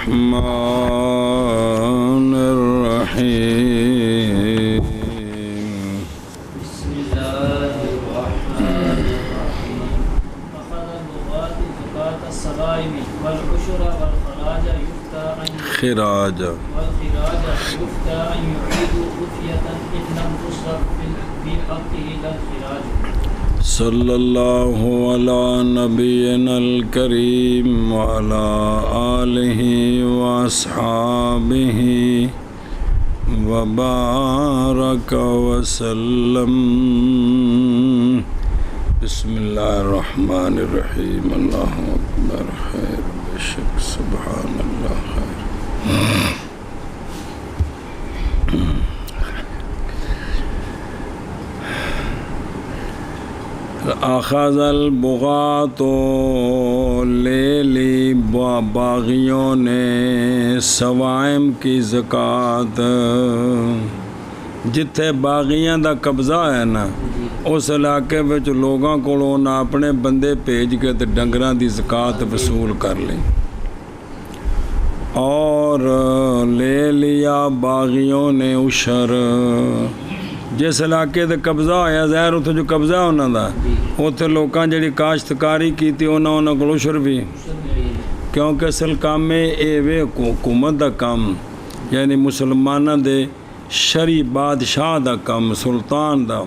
الرحمن الرحيم بسم الله الرحمن الرحيم أخذ اللغات زكاة الصغائر والعشر والخراج يفتى أن يعيدوا خفية إن لم تصرف في حقه للخراج. صلی اللہ علی نبینا الکریم وعلی آلہ واصحابہ وبارک وسلم. بسم اللہ الرحمن الرحیم. اللہ اکبر خیر بے شک سبحان اللہ خیر. اخذ البغاة لے لی باغیوں نے سوائم کی زکات. جتھے باغیاں دا قبضہ ہے نا اس علاقے وچ لوگاں کولوں نہ اپنے بندے بھیج کے تے ڈنگراں دی زکات وصول کر لی. اور لے لیا باغیوں نے عشر. جس علاقے تے قبضہ ہویا ظاہر اتھے جو قبضہ انہاں دا اتھے لوکاں جڑی کاشتکاری کیتی انہاں کول عشر بھی، کیونکہ اصل کام میں اے وے حکومت دا کام یعنی مسلماناں دے شرعی بادشاہ دا کام سلطان دا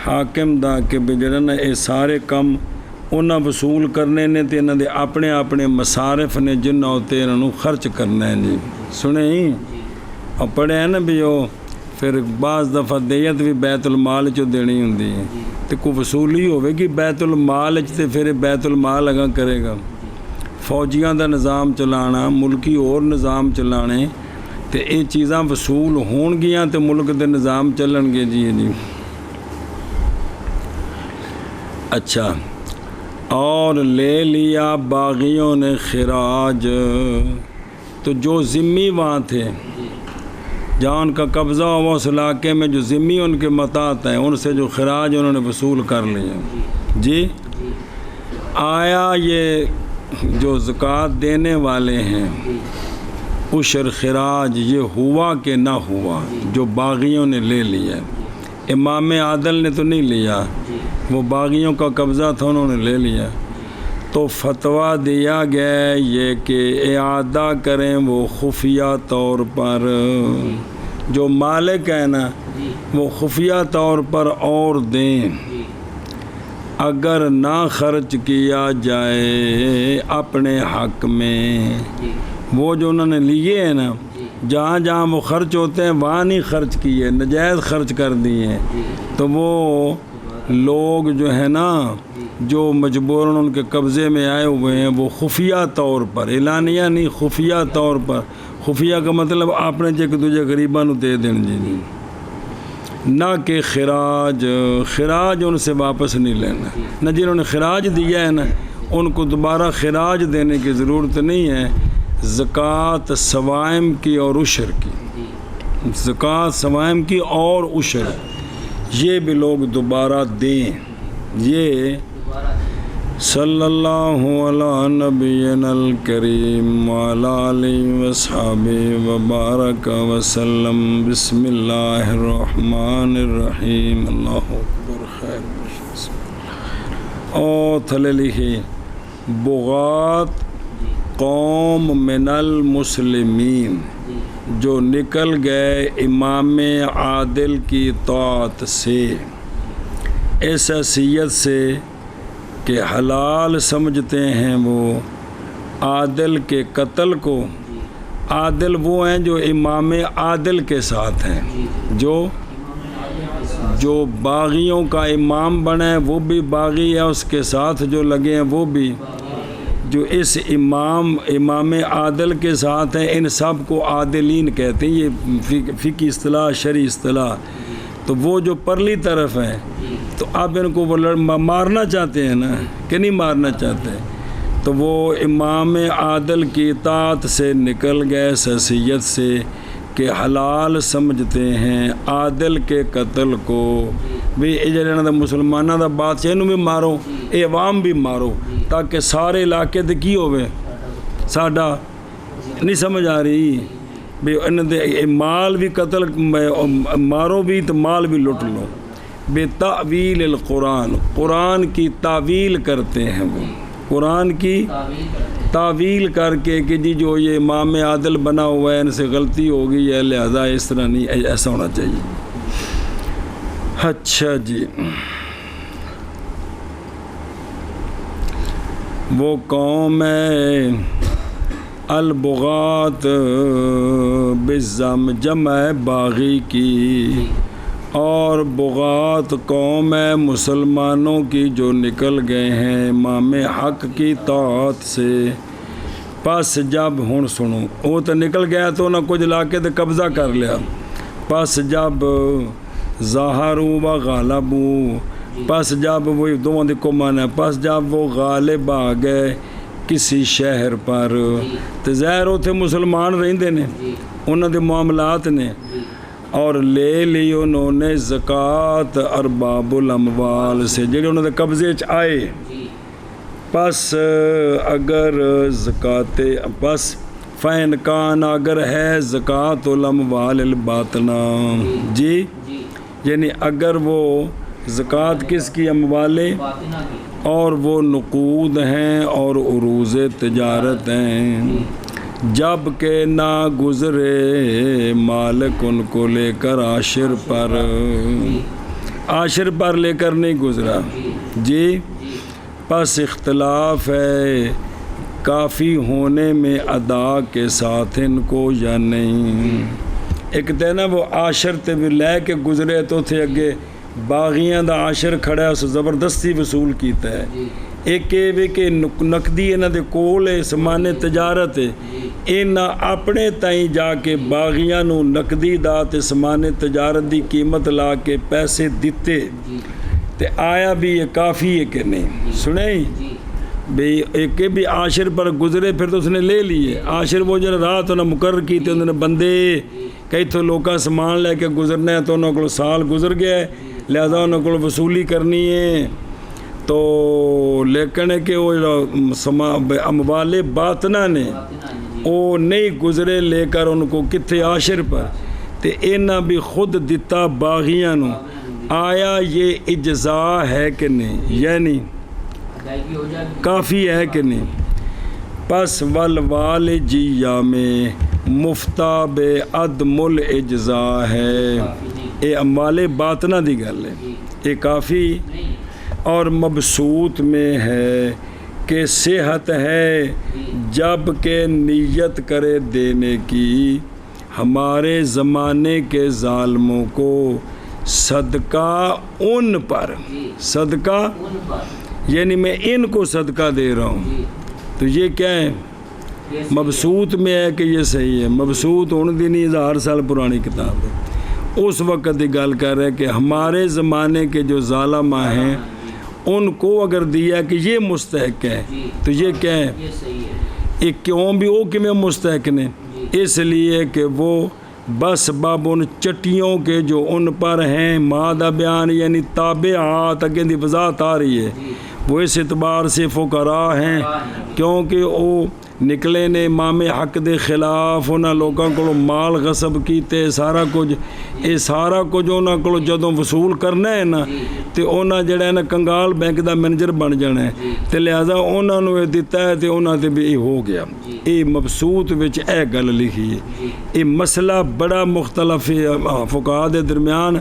حاکم دا کہ جڑا نا اے سارے کام انہاں وصول کرنے نے تے انہاں دے اپنے اپنے مصارف نے جنہاں تے انہاں نوں خرچ کرنا ہے. جی سنے ہی اور پڑھے ہیں نا بھی وہ پھر بعض دفعہ دیت بھی بیت المال چو دینی ہوندی ہے تو کوئی وصولی ہوئے گی بیت المال تے پھر بیت المال اگاں کرے گا. فوجیاں دا نظام چلانا ملکی اور نظام چلانے تے اے چیزاں وصول ہون گیاں تے ملک دے نظام چلن گے. جی جی اچھا. اور لے لیا باغیوں نے خراج. تو جو ذمی وہاں تھے جہاں ان کا قبضہ ہوا اس علاقے میں جو ذمی ان کے متاعت ہیں ان سے جو خراج انہوں نے وصول کر لیا. جی آیا یہ جو زکوٰۃ دینے والے ہیں عشر خراج یہ ہوا کہ نہ ہوا جو باغیوں نے لے لیا؟ امام عادل نے تو نہیں لیا، وہ باغیوں کا قبضہ تھا انہوں نے لے لیا. تو فتویٰ دیا گیا یہ کہ اعادہ کریں وہ خفیہ طور پر. جو مالک ہے نا وہ خفیہ طور پر اور دیں. اگر نہ خرچ کیا جائے اپنے حق میں وہ جو انہوں نے لیے ہیں نا جہاں جہاں وہ خرچ ہوتے ہیں وہاں نہیں خرچ کیے نجائز خرچ کر دیے تو وہ لوگ جو ہے نا جو مجبوراً ان کے قبضے میں آئے ہوئے ہیں وہ خفیہ طور پر اعلانیہ نہیں خفیہ طور پر. خفیہ کا مطلب آپ نے ایک دوجے غریباں نو دے دین. جی نہ کہ خراج ان سے واپس نہیں لینا. نہ جنہوں نے خراج دیا ہے نا ان کو دوبارہ خراج دینے کی ضرورت نہیں ہے. زکوٰۃ سوائم کی اور عشر کی، زکوٰۃ سوائم کی اور عشر یہ بھی لوگ دوبارہ دیں. یہ صلی اللہ علی نبینا الکریم وعلی آلہ واصحابہ وبارک وسلم. بسم اللہ الرحمن الرحیم. اللہ اکبر خیر. اور تھلے لکھی بغات قوم من المسلمین جو نکل گئے امام عادل کی طاعت سے اس حیثیت سے کہ حلال سمجھتے ہیں وہ عادل کے قتل کو. عادل وہ ہیں جو امام عادل کے ساتھ ہیں. جو باغیوں کا امام بنا ہے وہ بھی باغی ہے، اس کے ساتھ جو لگے ہیں وہ بھی. جو اس امام عادل کے ساتھ ہیں ان سب کو عادلین کہتے ہیں. یہ فقہی اصطلاح شرعی اصطلاح. تو وہ جو پرلی طرف ہیں تو اب ان کو وہ مارنا چاہتے ہیں نا کہ نہیں مارنا چاہتے تو وہ امام عادل کی اطاعت سے نکل گئے اس حیثیت سے کہ حلال سمجھتے ہیں عادل کے قتل کو. بھی یہ مسلمانوں دا بادشاہ انہوں بھی مارو اے عوام بھی مارو تاکہ سارے علاقے تے کی ہوئے ساڈا نہیں سمجھ آ رہی بھی انہوں دے مال بھی قتل مارو بھی تو مال بھی لٹ لو بے تعویل القرآن قرآن کی تعویل کرتے ہیں وہ قرآن کی تعویل کر کے کہ جی جو یہ امام عادل بنا ہوا ہے ان سے غلطی ہوگی ہے لہذا اس طرح نہیں ایسا ہونا چاہیے. اچھا جی وہ قوم ہے البغات بالضم جمع باغی کی اور بغات قوم ہے مسلمانوں کی جو نکل گئے ہیں امام حق کی طاعت سے. پس جب ہن سنو وہ تو نکل گیا تو نہ کچھ لا کے تو قبضہ کر لیا. پس جب ظاہروا و غالبوا پس جب وہ دونوں دی کو مانا پس جب وہ غالب آ گئے کسی شہر پر تو ظاہر اتنے مسلمان رہندے نے انہوں دے معاملات نے اور لے لی انہوں نے زکوٰۃ ارباب الاموال سے جڑے انہوں نے قبضے چ آئے. پس اگر زکوٰۃ پس فین کان اگر ہے زکوٰۃ الاموال الباطنہ جی یعنی اگر وہ زکوٰۃ کس کی اموال اور وہ نقود ہیں اور عروض تجارت ہیں جب کہ نہ گزرے مالک ان کو لے کر عاشر پر لے کر نہیں گزرا جی. پس اختلاف ہے کافی ہونے میں ادا کے ساتھ ان کو یا نہیں. ایک تے نا وہ عاشر تے بھی لے کے گزرے تو تھے اگے باغیاں دا عاشر کھڑا ہے اس زبردستی وصول کیتا ہے. ایک یہ کہ نقدی انہاں دے کول ہے سامان تجارت ہے انہاں اپنے تائیں جا کے باغیاں نو نقدی دا تے سامان تجارت دی قیمت لا کے پیسے دیتے تے آیا بھی یہ کافی ہے کہ نہیں. سنیں بھئی ایک بھی عاشر پر گزرے پھر تو اس نے لے لیے. عاشر وہ جنہیں رات انہوں نے مقرر کی تھے انہوں نے بندے کئی تو لوکاں سامان لے کے گزرنا ہے تو انہوں کو سال گزر گیا ہے لہذا انہوں کو وصولی کرنی ہے تو لیکن کہ وہ اموال باطنہ نے وہ نہیں گزرے لے کر ان کو کتھے عاشر پر تے انہاں بھی خود دیتا باغیاں نو. آیا یہ اجزاء ہے کہ نہیں یعنی کافی ہے کہ نہیں. پس والوالجیہ میں مفتا بے عدم الاجزاء ہے یہ اموال باطنہ دی گل ہے یہ کافی اور مبسوط میں ہے کہ صحت ہے جب کہ نیت کرے دینے کی ہمارے زمانے کے ظالموں کو صدقہ ان پر صدقہ یعنی میں ان کو صدقہ دے رہا ہوں تو یہ کیا ہے مبسوط میں ہے کہ یہ صحیح ہے. مبسوط ان دی نہیں 1000 سال پرانی کتاب ہے اس وقت دی گل کر رہے کہ ہمارے زمانے کے جو ظالمہ ہیں ان کو اگر دیا کہ یہ مستحق ہے تو یہ کیا ہے یہ کیوں بھی وہ کہ میں مستحق نے اس لیے کہ وہ بس باب ان چٹیوں کے جو ان پر ہیں مادہ بیان یعنی تابعات اگیں دی وضاحت آ رہی ہے وہ اس اعتبار سے فقراء ہیں کیونکہ وہ نکلے نے امام حق دے خلاف انہاں لوگوں کو مال غصب کیتے سارا کچھ یہ سارا کچھ انہاں کو جدوں وصول کرنا ہے نا تے انہاں جڑا ہے نا کنگال بینک دا مینیجر بن جانا ہے تے لہذا انہاں نو دتا ہے تے انہاں تے بھی ہو گیا. یہ مبسوط وچ اے گل لکھی ہے یہ مسئلہ بڑا مختلف فقہاء دے درمیان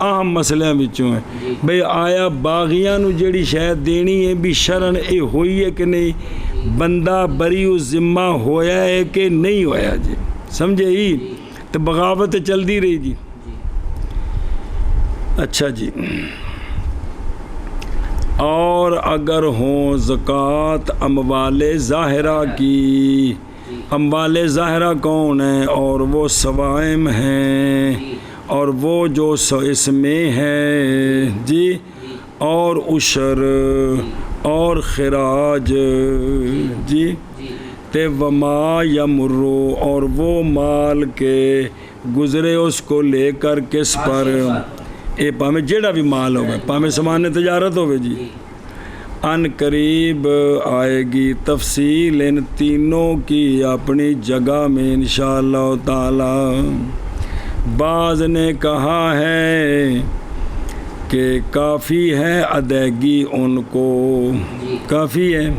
اہم مسئلے وچوں ہے بھئی آیا باغیاں نو جیڑی شاید دینی ہے بھی شرن اے ہوئی ہے کہ نہیں بندہ بری و ذمہ ہویا ہے کہ نہیں ہویا جی سمجھے ہی تو بغاوت چل دی رہی جی. اچھا جی اور اگر ہوں زکوٰۃ اموال ظاہرہ کی اموال ظاہرہ کون ہیں اور وہ سوائم ہیں اور وہ جو اس میں ہے جی اور عشر اور خراج جی تے وما یمرو اور وہ مال کے گزرے اس کو لے کر کس پر اے پامیں جیڑا بھی مال ہوگا پامیں سامان تجارت ہوگی جی ان قریب آئے گی تفصیل ان تینوں کی اپنی جگہ میں انشاءاللہ تعالی۔ بعض نے کہا ہے کہ کافی ہے ادائیگی ان کو، کافی ہے۔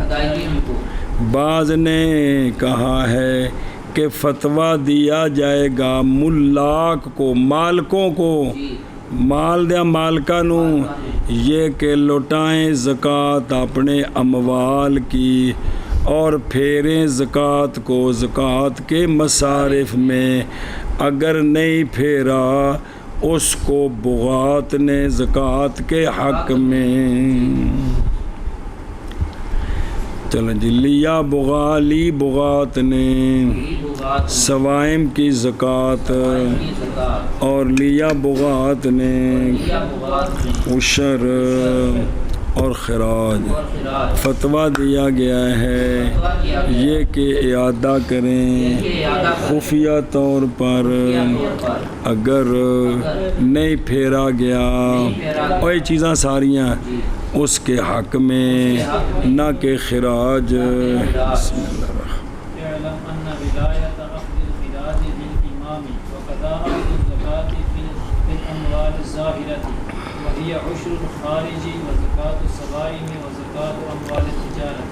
بعض نے کہا ہے کہ فتویٰ دیا جائے گا ملاک کو، مالکوں کو، مال دیا مالکہ نو، یہ کہ لوٹائیں زکوٰۃ اپنے اموال کی اور پھیریں زکوٰۃ کو زکوٰۃ کے مصارف میں، اگر نہیں پھیرا اس کو بغات نے زکوٰۃ کے حق میں۔ چلو جی، لیا بغالی بغات نے سوائم کی زکوٰۃ اور لیا بغات نے عشر اور خراج۔ فتویٰ دیا گیا ہے یہ کہ اعادہ کریں خفیہ طور پر اگر نہیں پھیرا گیا، اور یہ چیزاں ساریاں اس کے حق میں، نہ کہ خراج۔ بسم اللہ الرحمن اعلم ان ولایت اخذ الخراج بالامام وقضاء الزکاة في الاموال الظاہرة وهي عشر الخارج وزکاة الصغائر وزکاة اموال التجارة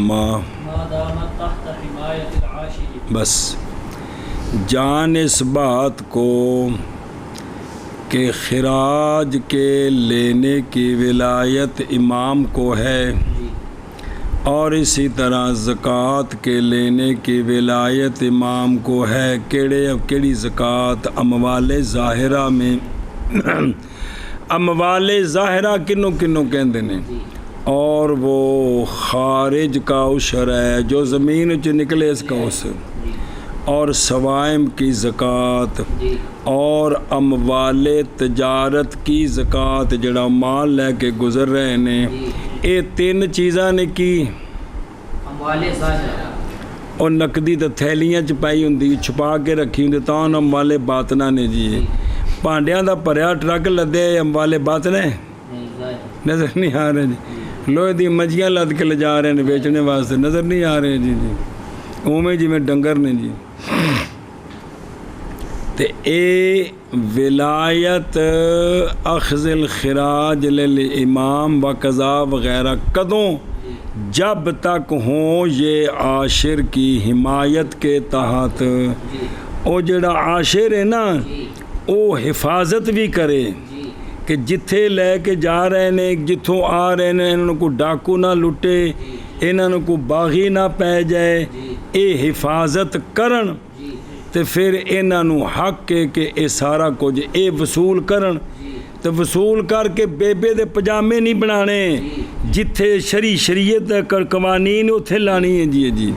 ما دامت تحت حمایت العاشر۔ بس جان اس بات کو کہ خراج کے لینے کی ولایت امام کو ہے، اور اسی طرح زکوٰۃ کے لینے کی ولایت امام کو ہے۔ کیڑی زکوٰۃ؟ اموال ظاہرہ میں۔ اموال ظاہرہ کنوں کنوں کہندے نے، اور وہ خارج کا عشر ہے جو زمین چ نکلے اس کا عشر، اور سوائم کی زکوٰۃ اور اموال تجارت کی زکوٰۃ، جڑا مال لے کے گزر رہے نے، یہ تین چیزاں نے کی۔ اموال ظاہرہ اور نقدی تو تھیلیاں چ پائی ہوندی، چھپا کے رکھی ہوندی، تاں اموال باطنہ نے جی۔ پانڈیاں دا بھریا ٹرک لدے اموال باطنہ نظر نہیں آ رہے جی۔ لوہے دی مجھیاں لد کے لے جا رہے ہیں بیچنے واسطے، نظر نہیں آ رہے جی۔ اوویں جی میں ڈنگر نے جی۔ تے اے ولایت اخذ الخراج للامام و قضاء وغیرہ کدوں؟ جب تک ہوں یہ عاشر کی حمایت کے تحت۔ او جڑا عاشر ہے نا، او حفاظت بھی کرے کہ جتھے لے کے جا رہے نے، جتھوں آ رہے نے، انہوں کو ڈاکو نہ لٹے، انہوں کو باغی نہ پہ جائے، اے حفاظت کرن، تے پھر انہوں حق ہے کہ اے سارا کچھ اے وصول کرن، تے وصول کر کے بیبے دے پجامے نہیں بنانے، جتھے شریعت قوانین اتھے لانی ہے جی۔ جی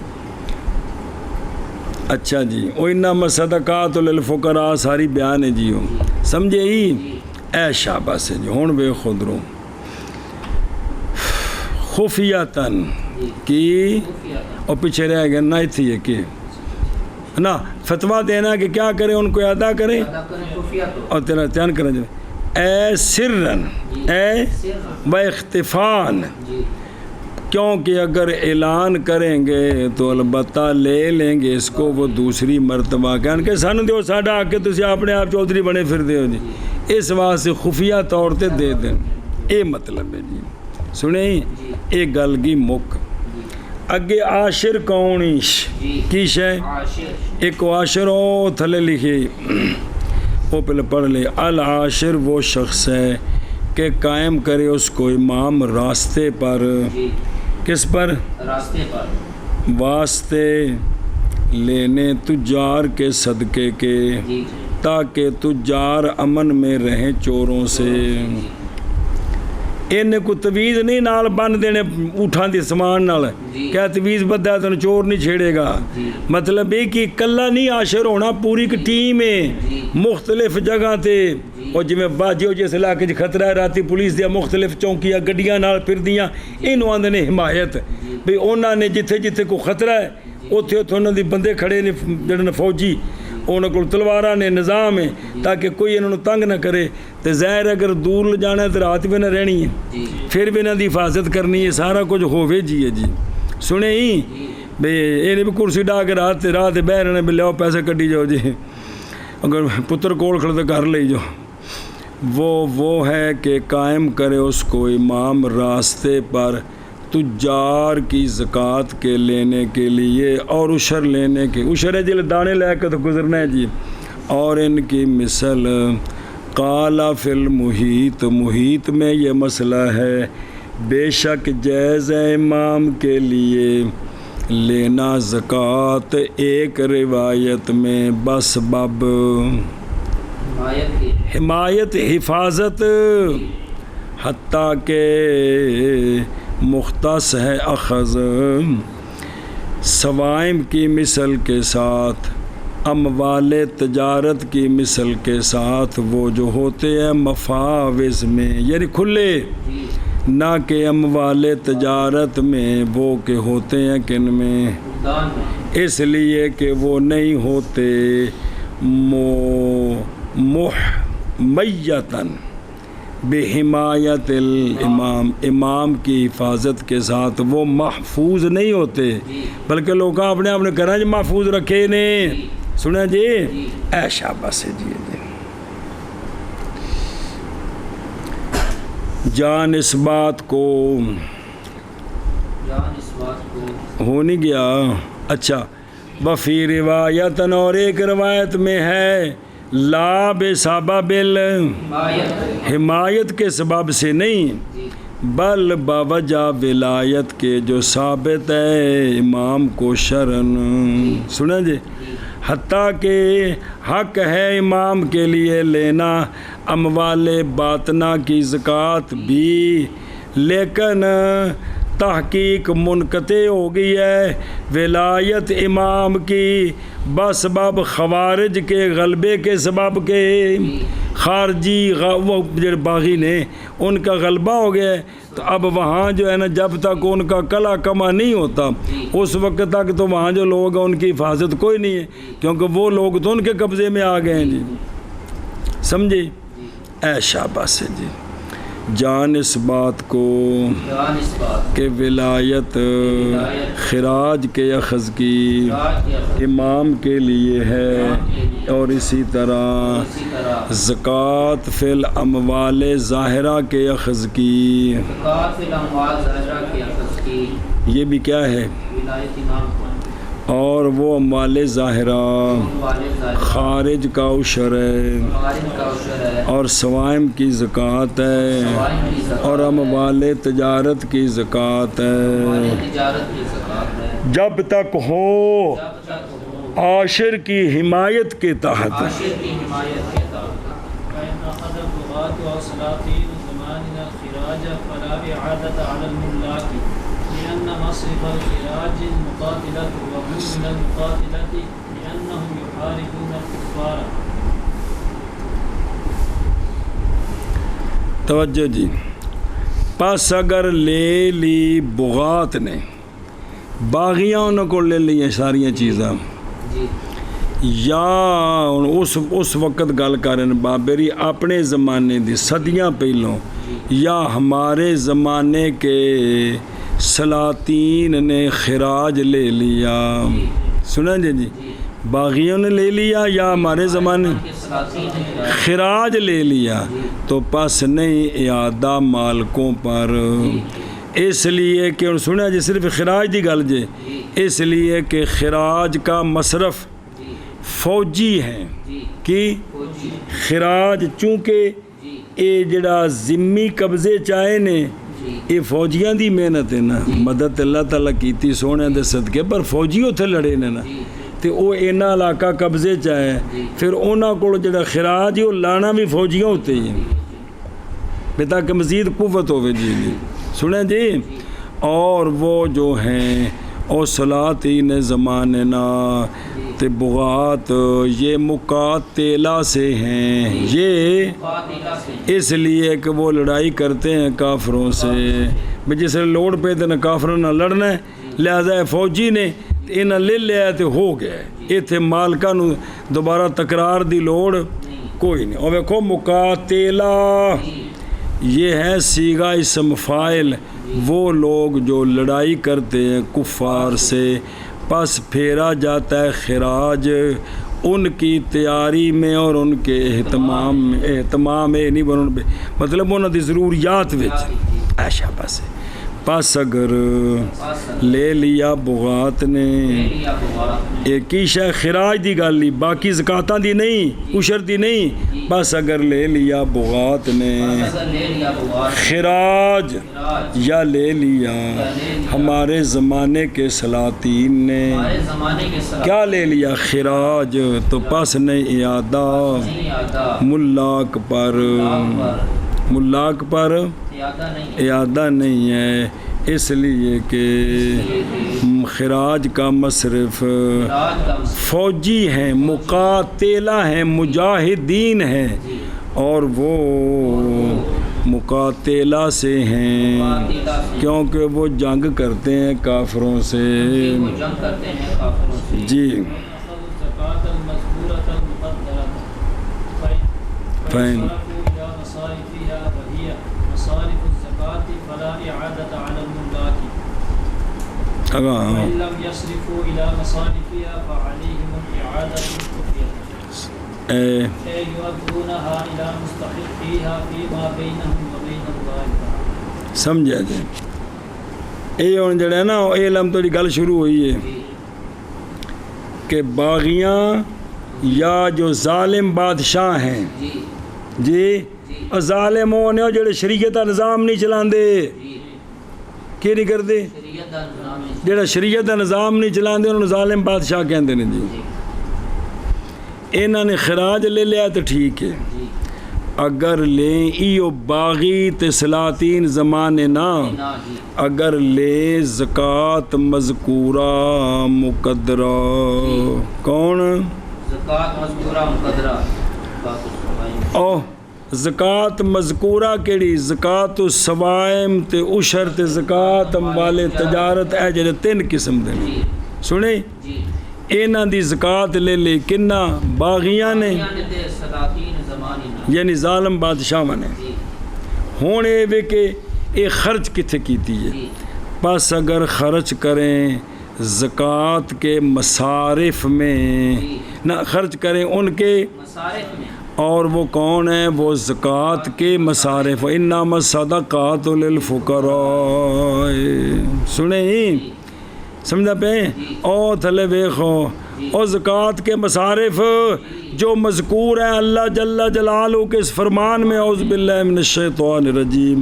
اچھا جی، وَإِنَّمَا الصَّدَقَاتُ لِلْفُقَرَاءِ ساری بیان ہے جی، سمجھے ہی؟ اے شاباش ہے جی۔ ہون بے خود رو خفیتاً کی، اور پیچھے رہ گیا نہ تھی ہے کہ نا فتویٰ دینا کہ کیا کریں، ان کو ادا کریں اور تیرا تیان کریں جائے، اے سرن اے و اختفان، کیونکہ اگر اعلان کریں گے تو البتہ لے لیں گے اس کو وہ دوسری مرتبہ، کہنے کہ سانو دیو ساڈا آ کے تسی اپنے آپ چودھری بنے پھر دیو جی، اس واسطے خفیہ طور تے دے دیں، اے مطلب ہے جی۔ سنیں اے گل گی مک اگے عاشر کونیش کیش ہے، ایک عاشر او تھلے لکھے وہ پہلے پڑھ لے، العاشر وہ شخص ہے کہ قائم کرے اس کو امام راستے پر، کس پر؟ راستے پر، واسطے لینے تجار کے صدقے کے، تاکہ تجار امن میں رہیں چوروں سے۔ انہیں کو تویز نہیں نال بن دینے اٹھان دی سامان نال، کیا تویز بدھا تو چور نہیں چھیڑے گا، مطلب یہ کہ کلہ نہیں عاشر ہونا، پوری ایک ٹیم ہے مختلف جگہ تے، اور جی میں باجیو جیسے علاقے جی خطرہ ہے، راتی پولیس دیا مختلف چونکیاں گڈیاں نال پھر دیاں، انہوں آندے نے حمایت بھی انہوں نے جتھے جتھے کو خطرہ ہے اتھے اتھے انہوں دی بندے کھڑے نے جڑے فوجی، انہوں کو تلوارہ نے نظام ہے تاکہ کوئی انہوں تنگ نہ کرے تو ظاہر اگر دور لے جانا ہے تو رات بھی نہ رہنی ہے پھر بھی انہوں دی حفاظت کرنی ہے سارا کچھ ہووے جی ہے جی سنے ہی بے یہ بھی کرسی ڈا کے رات بہ رہے بھی لیاؤ پیسے کٹی جاؤ جی اگر پتر کول کھڑے تو گھر لے جاؤ وہ ہے کہ قائم کرے اس کو امام راستے پر تجار کی زکوٰۃ کے لینے کے لیے اور عشر لینے کے عشر ہے جی دانے لے کے تو گزرنا ہے جی اور ان کی مثل قالا فی المحیط محیط میں یہ مسئلہ ہے بے شک جائز ہے امام کے لیے لینا زکوٰۃ ایک روایت میں بسبب حمایت حفاظت حتیٰ کہ مختص ہے اخذ سوائم کی مثل کے ساتھ اموال تجارت کی مثل کے ساتھ وہ جو ہوتے ہیں مفاوض میں یعنی کھلے نہ کہ اموال تجارت میں وہ کہ ہوتے ہیں کن میں اس لیے کہ وہ نہیں ہوتے محمیتاً بحمایت الامام امام کی حفاظت کے ساتھ وہ محفوظ نہیں ہوتے بلکہ لوگ اپنے اپنے گھر چ محفوظ رکھے نے سنا جی اے شاباش جی جان اس بات کو ہو نہیں گیا اچھا وفی روایت اور ایک روایت میں ہے لا بسبب حمایت کے سبب سے نہیں بل باوجہ ولایت کے جو ثابت ہے امام کو شرن سنیں جی حتیٰ کہ حق ہے امام کے لیے لینا اموال باطنہ کی زکوٰۃ بھی لیکن تحقیق منقطع ہو گئی ہے ولایت امام کی بسبب خوارج کے غلبے کے سبب کے خارجی وہ باغی نے ان کا غلبہ ہو گیا ہے تو اب وہاں جو ہے نا جب تک ان کا کلا کما نہیں ہوتا اس وقت تک تو وہاں جو لوگ ہیں ان کی حفاظت کوئی نہیں ہے کیونکہ وہ لوگ تو ان کے قبضے میں آ گئے ہیں جی سمجھے اے شاباش جی جان اس بات کو کہ ولایت خراج کے اخذ کی امام کے لیے ہے اور اسی طرح زکوٰۃ فی الاموال ظاہرہ کے اخذ کی یہ بھی کیا ہے اور وہ اموال ظاہرہ خارج کا عشر ہے اور سوائم کی زکوٰۃ ہے اور اموال تجارت کی زکوٰۃ ہے جب تک ہو عاشر کی حمایت کے تحت لأن مصرف الخراج المقاتلة وهم من المقاتلة لأنهم يحاربون الكفار توجہ جی پس اگر لے لی بغات نے باغیوں کو لے لی ساریاں چیزاں یا اس وقت گل کرن بابری اپنے زمانے دی صدیاں پہلوں یا ہمارے زمانے کے سلاطین نے خراج لے لیا سنا جی باغیوں نے لے لیا یا ہمارے زمانے خراج لے لیا تو پس نہیں اعادہ مالکوں پر اس لیے کہ سنا جی صرف خراج دی گل جے اس لیے کہ خراج کا مصرف فوجی ہیں کہ خراج چونکہ یہ جڑا ذمی قبضے چاہے نے یہ فوجیاں دی محنت ہے نا مدد اللہ تعالیٰ کیتی سونے دے صدقے پر فوجی اتھے لڑے نے نا تو وہ اینا علاقہ قبضے چاہے پھر اونا کو جڑا خراج ہے وہ لانا بھی فوجیاں ہوتے ہیں تاکہ مزید قوت ہوئے جی سنیں جی اور وہ جو ہیں او سلاطین زمانے نا تے بغات یہ مقاتلہ سے ہیں یہ اس لیے کہ وہ لڑائی کرتے ہیں کافروں سے جس نے لوڑ پہ تو نہ کافروں نہ لڑنا ہے لہذا فوجی نے انہاں لے لیا تے ہو گیا ایتھے مالکاں نو دوبارہ تکرار دی لوڑ کوئی نہیں. اور ویکھو مقاتلہ یہ ہے صیغہ اسم فاعل، وہ لوگ جو لڑائی کرتے ہیں کفار سے، پس پھیرا جاتا ہے خراج ان کی تیاری میں اور ان کے اہتمام نہیں مطلب انہوں دی ضروریات وچ ایشا پس اگر لے لیا بغات نے ایک ہی شے خراج دی گل نہیں، باقی زکاتاں دی نہیں، عشر دی نہیں، بس اگر لے لیا بغات نے خراج یا لے لیا ہمارے زمانے کے سلاطین نے کیا لے لیا خراج، تو پس نہیں اعادہ ملاک پر اعادہ نہیں ہے، اس لیے کہ خراج کا مصرف فوجی ہیں، مقاتلہ ہیں، مجاہدین ہیں، اور وہ مقاتلہ سے ہیں کیونکہ وہ جنگ کرتے ہیں کافروں سے. جی فین سمجھا جی. یہ ہوں جڑا ہے نا علم تو گل شروع ہوئی ہے کہ باغیاں یا جو ظالم بادشاہ ہیں جی ظالم ہونے ہو جڑے شریعت کا نظام نہیں چلاندے کی نہیں کرتے، جڑا شریعت کا نظام نہیں چلاندے انہوں نے ظالم بادشاہ کہندے نے جی. انہوں نے خراج لے لیا تو ٹھیک ہے، اگر لیں ایو باغی تے سلاطین زمانے نا اگر لے زکاة مذکورہ مقدرہ کون زکاة مذکورہ مقدرہ او زکاة مذکورہ کیڑی زکاة السوائم تے عشر تے زکاة اموال تجارت اے جڑے 3 قسم دے سنے انہاں دی زکاة لے لے کنہ باغیاں نے یعنی ظالم بادشاہ نے ہون اے وے کہ اے خرچ کتھے کیتی ہے، پس اگر خرچ کریں زکاة کے مصارف میں نہ خرچ کریں ان کے اور وہ کون ہیں وہ زکاة کے مصارف انما الصدقات للفقراء سنیں سمجھا پہ او تھلے بیخو او زکاة کے مصارف جو مذکور ہیں اللہ جل جلالہ کے اس فرمان میں اعوذ باللہ من الشیطان الرجیم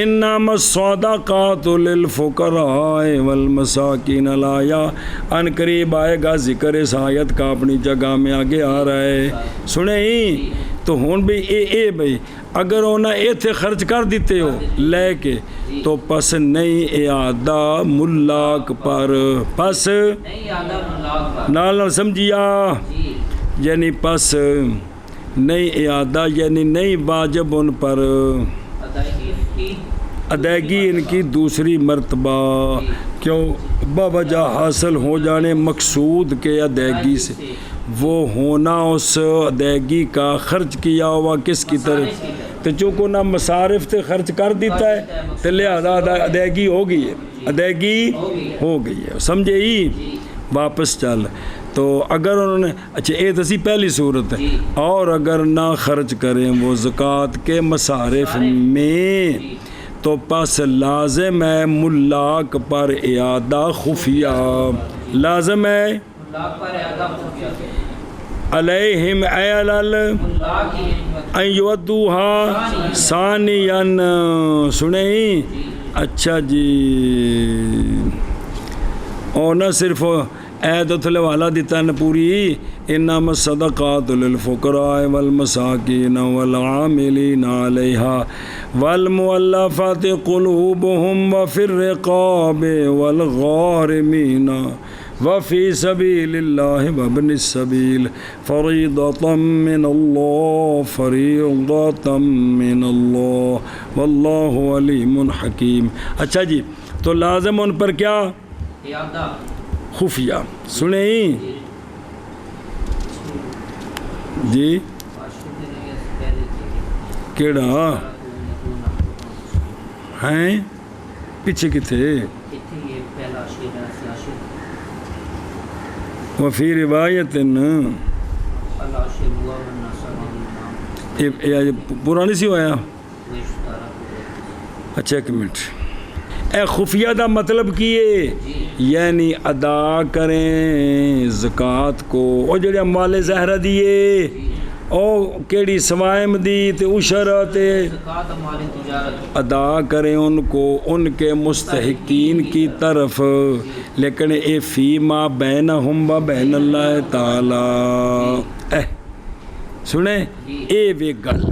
انما الصدقات للفقراء والمساکین الایا ان قریب آئے گا ذکر اس آیت کا اپنی جگہ میں آگے آ رہا ہے سنیں تو ہون بھی اے بھئی اگر انہاں ایتھے خرچ کر دیتے ہو لے کے تو پس نہیں اعادہ ملاک پر پس نال سمجھیا یعنی پس نہیں اعادہ یعنی نہیں واجب ان پر ادائیگی ان کی دوسری مرتبہ کیوں بوجہ حاصل ہو جانے مقصود کے ادائیگی سے وہ ہونا اس ادائیگی کا خرچ کیا ہوا کس کی طرف تو چونکہ نہ مصارف تے خرچ کر دیتا ہے تو لہذا ادائیگی ہو گئی ہے ادائیگی ہو گئی ہے سمجھے ہی واپس چل تو اگر انہوں نے اچھا یہ تو سی پہلی صورت ہے اور اگر نہ خرچ کریں وہ زکاة کے مصارف میں تو پس لازم ہے ملاک پر اعادہ خفیہ لازم ہے علیہم ایلل ان یودوہا ثانیاً سنیں اچھا جی اور نہ صرف عید اتھلے والا دیتا ہے پوری انما الصدقات للفقراء والمساکین والعاملین علیہا والمؤلفات قلوبهم وفی الرقاب والغارمین وفی سبیل اللہ وابن السبیل فریضۃ من اللہ واللہ علیم حکیم. اچھا جی تو لازم ان پر کیا خفیہ سنیں جی کیڑا ہیں پیچھے کتھے وفی روایت پورا نہیں سی ہویا اچھا ایک منٹ اے خفیہ دا مطلب کیے یعنی ادا کریں زکوٰۃ کو او جڑے اموال زہرہ دیے او کیڑی سوائم دی تے عشر تے ادا کریں ان کو ان کے مستحقین کی طرف لیکن اے فیما بینہم و بین اللہ تعالی سنیں اے وے گل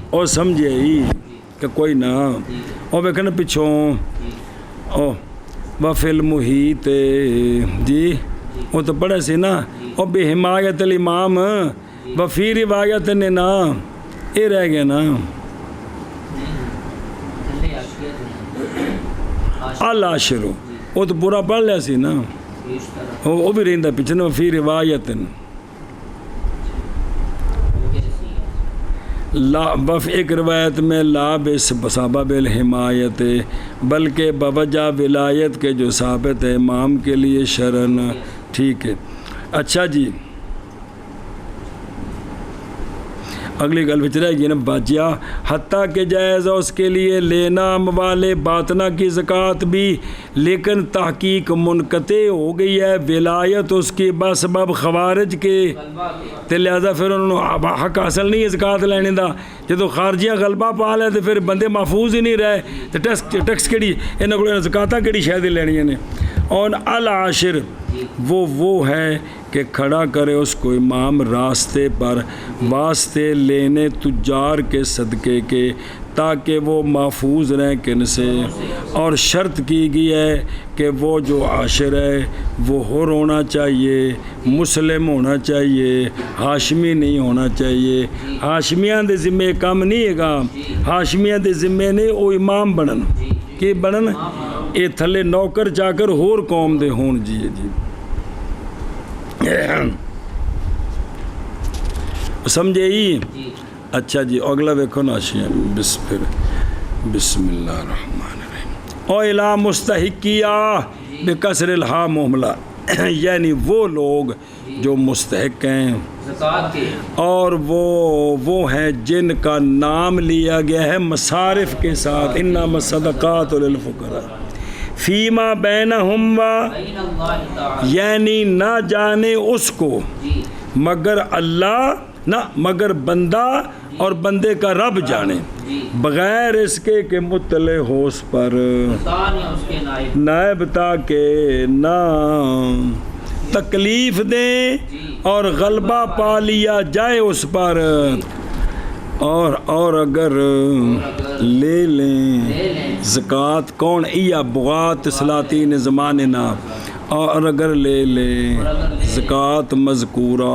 او سمجھے ہی کہ کوئی نہ او ویکھن پچھوں او وفی المحیط جی وہ تو پڑھے سی نا او بے حمایت الامام وفی روایت نے نا اے رہ گیا نا العاشر وہ تو پورا پڑھ لیا سی نا وہ بھی رہندہ پیچھے نا وفی روایت لا بف ایک روایت میں لا بسبب الحمایت بلکہ بوجہ ولایت کے جو ثابت ہے امام کے لیے شرن ٹھیک ہے اچھا جی اگلی گل وچ رہ گئی نا باجیا حتیٰ کہ جائز اس کے لیے لینا اموال باطنہ کی زکوٰۃ بھی لیکن تحقیق منقطع ہو گئی ہے ولایت اس کی بسبب خوارج کے تے لہذا پھر انہوں نے حق حاصل نہیں ہے زکوٰۃ لینے دا جدو خارجیاں غلبہ پا لے تو پھر بندے محفوظ ہی نہیں رہے تو ٹیکس کیڑی انہوں کو زکوٰۃاں کیڑی شاید لینی نے اور العاشر وہ ہے کہ کھڑا کرے اس کو امام راستے پر واسطے لینے تجار کے صدقے کے تاکہ وہ محفوظ رہیں کن سے اور شرط کی گئی ہے کہ وہ جو عاشر ہے وہ حر ہونا چاہیے مسلم ہونا چاہیے ہاشمی نہیں ہونا چاہیے ہاشمیاں دے ذمے کم نہیں ہے گا ہاشمیاں دے ذمے نے وہ امام بنن کی بنن اے تھلے نوکر چاکر ہور قوم دے ہون جی جی سمجھے ہی اچھا جی اگلا ویکھو ناشیاں بسم اللہ الرحمن الرحیم او الا مستحقیہ بکسر الہا محملہ یعنی وہ لوگ جو مستحق ہیں اور وہ ہیں جن کا نام لیا گیا ہے مصارف کے ساتھ انما الصدقات للفقراء فیما بینہم یعنی نہ جانے اس کو مگر اللہ نہ مگر بندہ اور بندے کا رب جانے بغیر اس کے کہ مطلع ہو اس پر نائب تاکہ نہ تکلیف دیں اور غلبہ پا لیا جائے اس پر اور اگر لے لیں زکوٰۃ کون ایا بغات سلاطین زمانے نا اور اگر لے لیں زکوٰۃ مذکورہ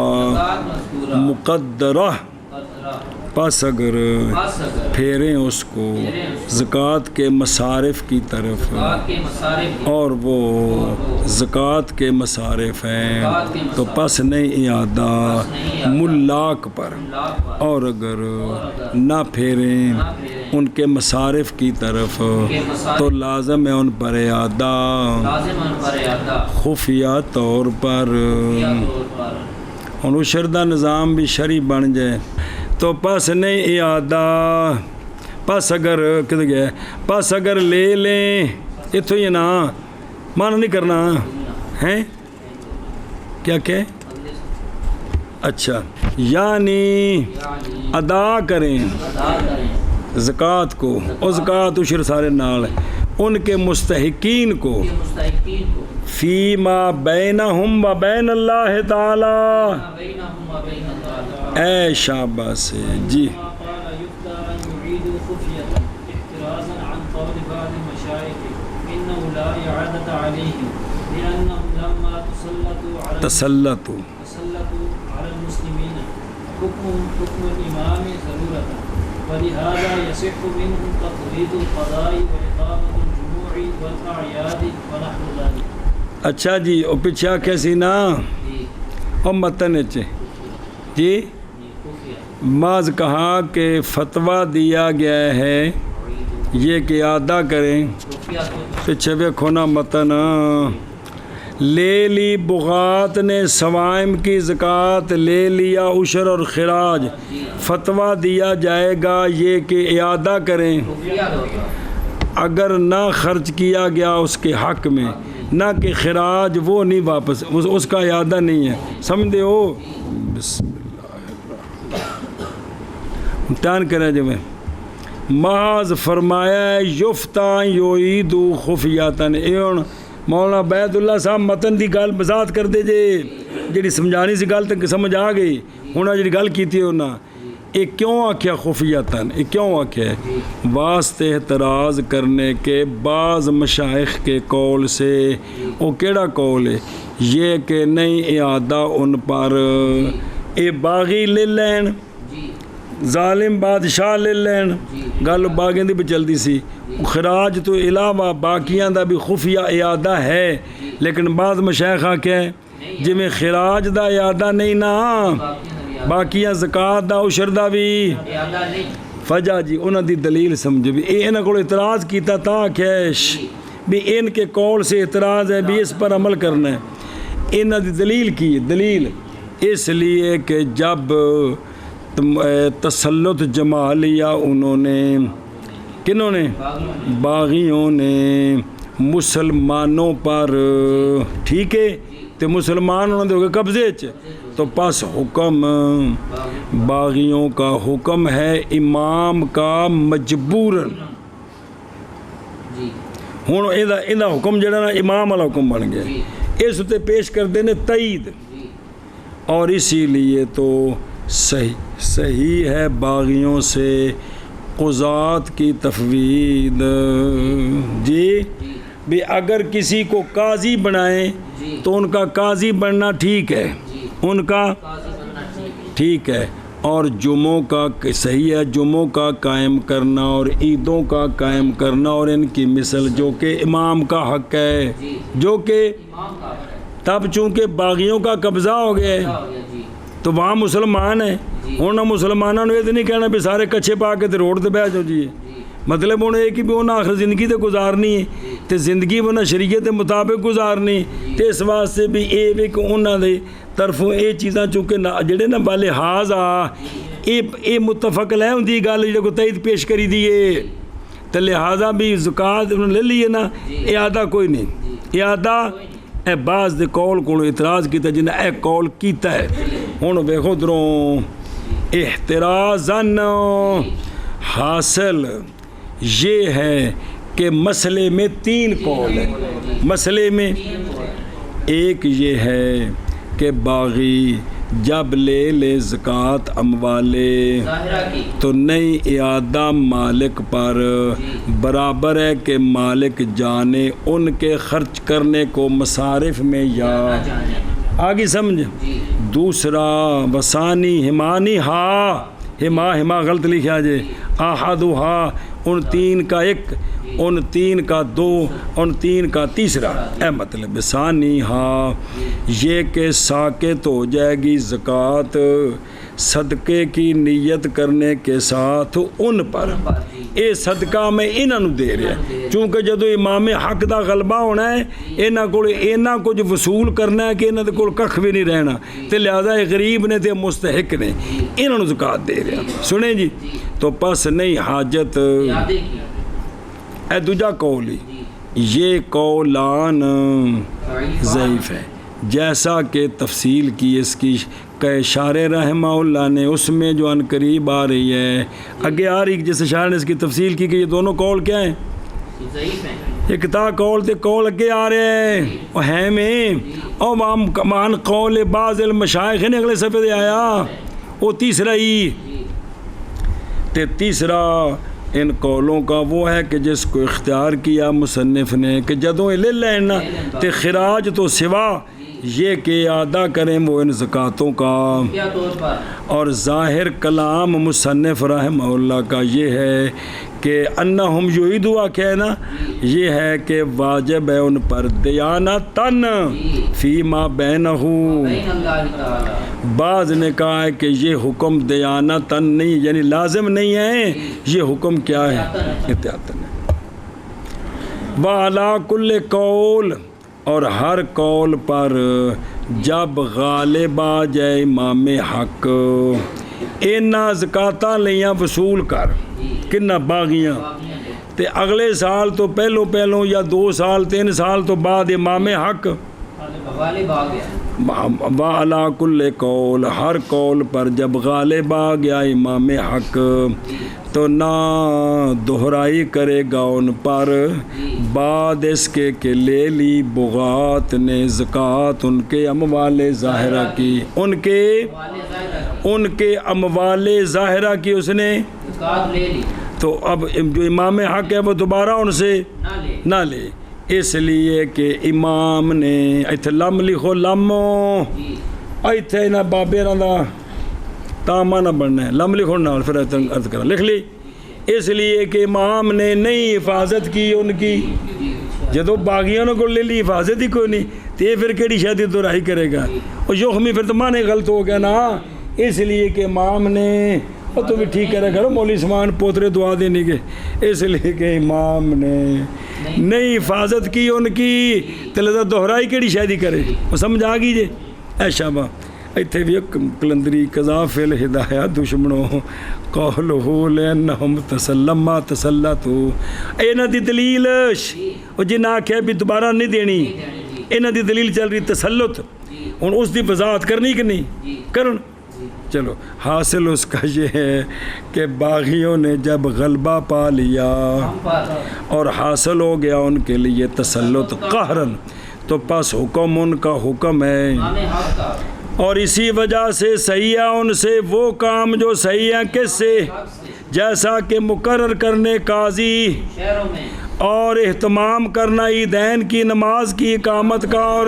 مقدرہ پس اگر پھیریں اس کو زکوٰۃ کے مصارف کی طرف اور وہ زکوٰۃ کے مصارف ہیں تو پس نہیں اعادہ ملاک پر اور اگر نہ پھیریں ان کے مصارف کی طرف تو لازم ہے ان پر اعادہ خفیہ طور پر ان شردہ نظام بھی شرعی بن جائے تو پس نہیں اعادہ پس اگر کدھر گیا پس اگر لے لیں اتو یہ نا مانا نہیں کرنا ہیں کیا کہ اچھا یعنی ادا کریں زکوٰۃ کو اور زکوٰۃ عشر سارے نال ان کے مستحقین کو فیما بینہم و بین اللہ تعالی اے شابہ سے جی تسلطوا ولهذا يصح منهم تقليد القضاء وإقامة الجموع والأعياد ونحو ذلك اچھا جی وہ پیچھے کیسی نا جی اور متن جی جی خفیہ بعض کہا کہ فتویٰ دیا گیا ہے یہ کہ ادا کریں خفیہ تو پیچھے ویکھو نا متن لے لی بغات نے سوائم کی زکوٰۃ لے لیا عشر اور خراج فتویٰ دیا جائے گا یہ کہ اعادہ کریں خفیہ ہوتا اگر نہ خرچ کیا گیا اس کے حق میں نہ کہ خراج وہ نہیں واپس اس کا اعادہ نہیں ہے سمجھتے ہو بسم اللہ ٹان کریں جو میں محض فرمایا ہے یفتہ یعیدو خفیاتن ایون مولانا بیت اللہ صاحب متن دی گل بذات کر دے جے جڑی سمجھانی سی گل تک سمجھ آ گئی ہونا جڑی گل کیتی ہونا یہ کیوں آکھیا خفیاتن یہ کیوں آکھیا ہے واسطے اعتراض کرنے کے بعض مشائخ کے قول سے وہ کیڑا قول ہے یہ کہ نہیں اعادہ ان پر اے باغی لے لین ظالم بادشاہ لے لین گل باغیں دی بھی چلدی سی خراج تو علاوہ باقیاں دا بھی خفیہ اعادہ ہے لیکن بعض مشائخ آکھے جی میں خراج دا اعادہ نہیں نا باقیاں زکوٰۃ دا عشر دا بھی اعادہ نہیں فجا جی انہاں دی دلیل سمجھ بھی انہاں کو اعتراض کیتا تھا کیش بھی ان کے قول سے اعتراض ہے بھی اس پر عمل کرنا ہے انہاں دی دلیل کی دلیل اس لیے کہ جب تسلط جما لیا انہوں نے کنہوں نے باغیوں نے مسلمانوں پر ٹھیک ہے تو مسلمان انہوں نے ہو گئے قبضے تو پس حکم باغیوں کا حکم ہے امام کا مجبوراً ہوں یہ حکم جڑا نا امام والا حکم بن گیا اس تے پیش کر دینے تائید اور اسی لیے تو صحیح ہے باغیوں سے قضات کی تفویض جی بھی اگر کسی کو قاضی بنائیں تو ان کا قاضی بننا ٹھیک ہے ان کا ٹھیک ہے اور جمعوں کا صحیح ہے جمعوں کا قائم کرنا اور عیدوں کا قائم کرنا اور ان کی مثل جو کہ امام کا حق ہے جو کہ تب چونکہ باغیوں کا قبضہ ہو گیا ہے تو وہاں مسلمان ہیں ہوں مسلمانوں نے یہ تو نہیں کہنا بھی سارے کچھے پا کے روڈ تے بہ جاؤ جی مطلب انہیں یہ کہ بھی انہیں آخر زندگی تے گزارنی ہے تو زندگی انہیں شریعت کے مطابق گزارنی تو اس واسطے بھی یہ بھی کہ انہوں نے طرفوں یہ چیزاں چونکہ جڑے نا بالحاظ یہ متفق لے ہوں گل جی کو تائید پیش کری دیے تو لہٰذا بھی زکوٰۃ انہوں نے لے لیے نا اعادہ کوئی نہیں اعادہ اے بعض دے قول کو اعتراض کیتا جنہیں اے قول کیتا ہے ہوں ویکھو دروں احترازاً حاصل یہ ہے کہ مسئلے میں 3 قول ہیں مسئلے میں ایک یہ ہے کہ باغی جب لے زکوٰۃ اموالے تو نہیں اعادہ مالک پر برابر ہے کہ مالک جانے ان کے خرچ کرنے کو مصارف میں یا آگے سمجھ دوسرا وسانی ہمانی ہما غلط لکھا جائے آہادوہا ان 3 کا 1 ان 3 کا 2 ان 3 کا تیسرا اے مطلب ثانی یہ کہ ساکت ہو جائے گی زکوٰۃ صدقے کی نیت کرنے کے ساتھ ان پر اے صدقہ میں انہوں دے رہا چونکہ جدو امام حق دا غلبہ ہونا ہے اینا کچھ وصول کرنا ہے کہ انہوں کول کخ بھی نہیں رہنا تو لہذا غریب نے تے مستحق نے انہوں زکوٰۃ دے رہا سنیں جی تو پس نہیں حاجت اے دوجا قول یہ قولان ضعیف ہے جیسا کہ تفصیل کی اس کی کہ شارح رحمہ اللہ نے اس میں جو ان قریب آ رہی ہے آگے آ رہی جیسے شارح نے اس کی تفصیل کی کہ یہ دونوں قول کیا ہیں ایک تا قول تے قول اگے آ رہے ہیں وہ ہے میں او مان قول بعض المشائخ نے اگلے صفحے دے آیا وہ تیسرا ہی تے تیسرا ان قولوں کا وہ ہے کہ جس کو اختیار کیا مصنف نے کہ جدوں لے لینا تے خراج تو سوا یہ کہ ادا کریں وہ ان زکاتوں کا. کیا طور پر اور ظاہر کلام مصنف رحمہ اللہ کا یہ ہے کہ انہم یعیدوا کہنا یہ ہے کہ واجب ہے ان پر دیانتاً فیما بینہ. بین اللہ تعالی. بعض نے کہا ہے کہ یہ حکم دیانتاً نہیں یعنی لازم نہیں ہے, یہ حکم کیا ہے احتیاطاً ہے. وعلی کل قول اور ہر قول پر جب غالب آ جائے امام حق اینا زکاتاں لیاں وصول کر کنہ باغیاں تے اگلے سال تو پہلوں یا 2 سال 3 سال تو بعد امام حق غالب آ گیا. وعلی کل قول ہر قول پر جب غالب آ گیا امام حق تو نہ دہرائی کرے گا ان پر بعد اس کے کہ لے لی بغات نے زکوٰۃ ان کے اموال ظاہرہ کی, ان کے اموال ظاہرہ کی اس نے زکات لے لی. تو اب جو امام حق ہے وہ دوبارہ ان سے نہ لے, اس لیے کہ امام نے ایتھے لم لکھو لمو ایتھے نہ بابے دا تاما نہ بننا ہے, لم لکھو نال پھر عرض کرا لکھ لی. اس لیے کہ امام نے نہیں حفاظت کی ان کی, جدو باغیوں کو لے لی حفاظت ہی کوئی نہیں تو یہ پھر کیڑی شادی دہرائی کرے گا, اور یخمی پھر تو مانے غلط ہو گیا نا. اس لیے کہ امام نے اور تو بھی ٹھیک کرے کرو مولوی عثمان پوترے دعا دینے کے, اس لیے کہ امام نے نہیں حفاظت کی ان کی تو لذا دہرائی کیڑی شادی کرے. وہ سمجھ آ گئی جی. اے شابہ ایتھے بھی کلندری قضا فی الہدایہ دشمنوں قولہ لأنہم تسلما تسلتو. اینا دی دلیل اور جن آکھے بھی دوبارہ نہیں دینی, اینا دی دلیل چل رہی تسلط, اور اس دی وضاحت کرنی کہ نہیں کرن. چلو حاصل اس کا یہ ہے کہ باغیوں نے جب غلبہ پا لیا اور حاصل ہو گیا ان کے لیے تسلط قہرن تو پس حکم ان کا حکم ہے, اور اسی وجہ سے صحیح ہے ان سے وہ کام جو صحیح ہے کس سے, جیسا کہ مقرر کرنے قاضی اور اہتمام کرنا عیدین کی نماز کی اقامت کا اور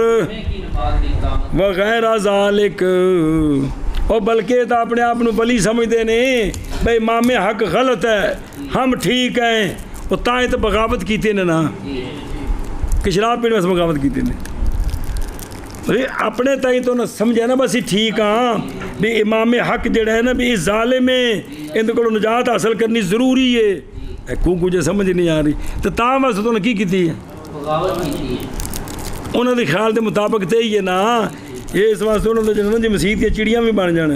وغیرہ ذالک. اور بلکہ تو اپنے آپ کو ولی سمجھتے نہیں بھائی امام حق غلط ہے ہم ٹھیک ہیں, وہ تائیں تو بغاوت کیتے نے نا کہ شراب پینے میں بغاوت کیتے نے اپنے تائیں تو نہ سمجھے نا بس ہی ٹھیک ہاں بھی امام حق جڑا ہے نا بھی اس ظالم میں ان کو نجات حاصل کرنی ضروری ہے. کو کچھ سمجھ نہیں آ رہی تو تاں واسطے تو نے کی کیتی ہے انہوں نے خیال کے مطابق تے ہی ہے نا. یہ اس واسطے انہوں نے جنہوں نے مسیح کی چڑیاں بھی بن جانا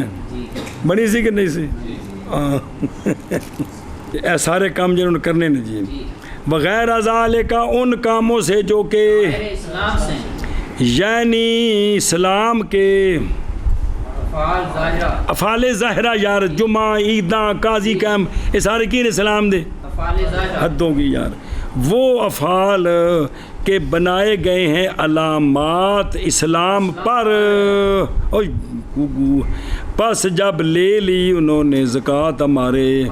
بنی سی کہ نہیں سی اے سارے کام جنہوں نے کرنے نے جی. بغیر ذالک ان کاموں سے جو کہ یعنی اسلام کے افعال ظاہرہ یار جمعہ عیداں قاضی کام یہ سارے کی اسلام دے حدوں کی یار, وہ افعال کے بنائے گئے ہیں علامات اسلام پر. پس جب لے لی انہوں نے زکوٰۃ ہمارے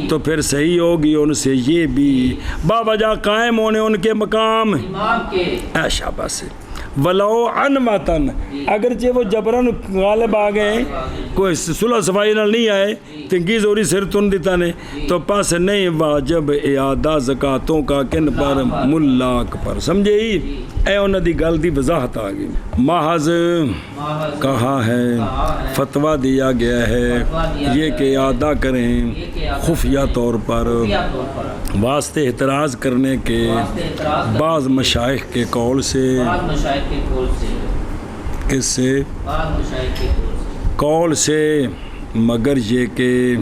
تو پھر صحیح ہوگی ان سے یہ بھی باوجہ قائم ہونے ان کے مقام اے شاباش سے ولو عنوتاً اگرچہ وہ جبرن غالب آ گئے کوئی صلح صفائی نال نہیں آئے تنگی زوری سر تن دیتا نے تو پاس نہیں واجب اعادہ زکاتوں کا کن پر ملاک پر. سمجھے ہی اے انہوں دی گل دی وضاحت آ گئی. محض کہا ہے فتویٰ دیا گیا ہے یہ کہ اعادہ کریں خفیہ طور پر واسطے اعتراض کرنے کے بعض مشائخ کے قول سے کس سے قول سے مگر یہ کہ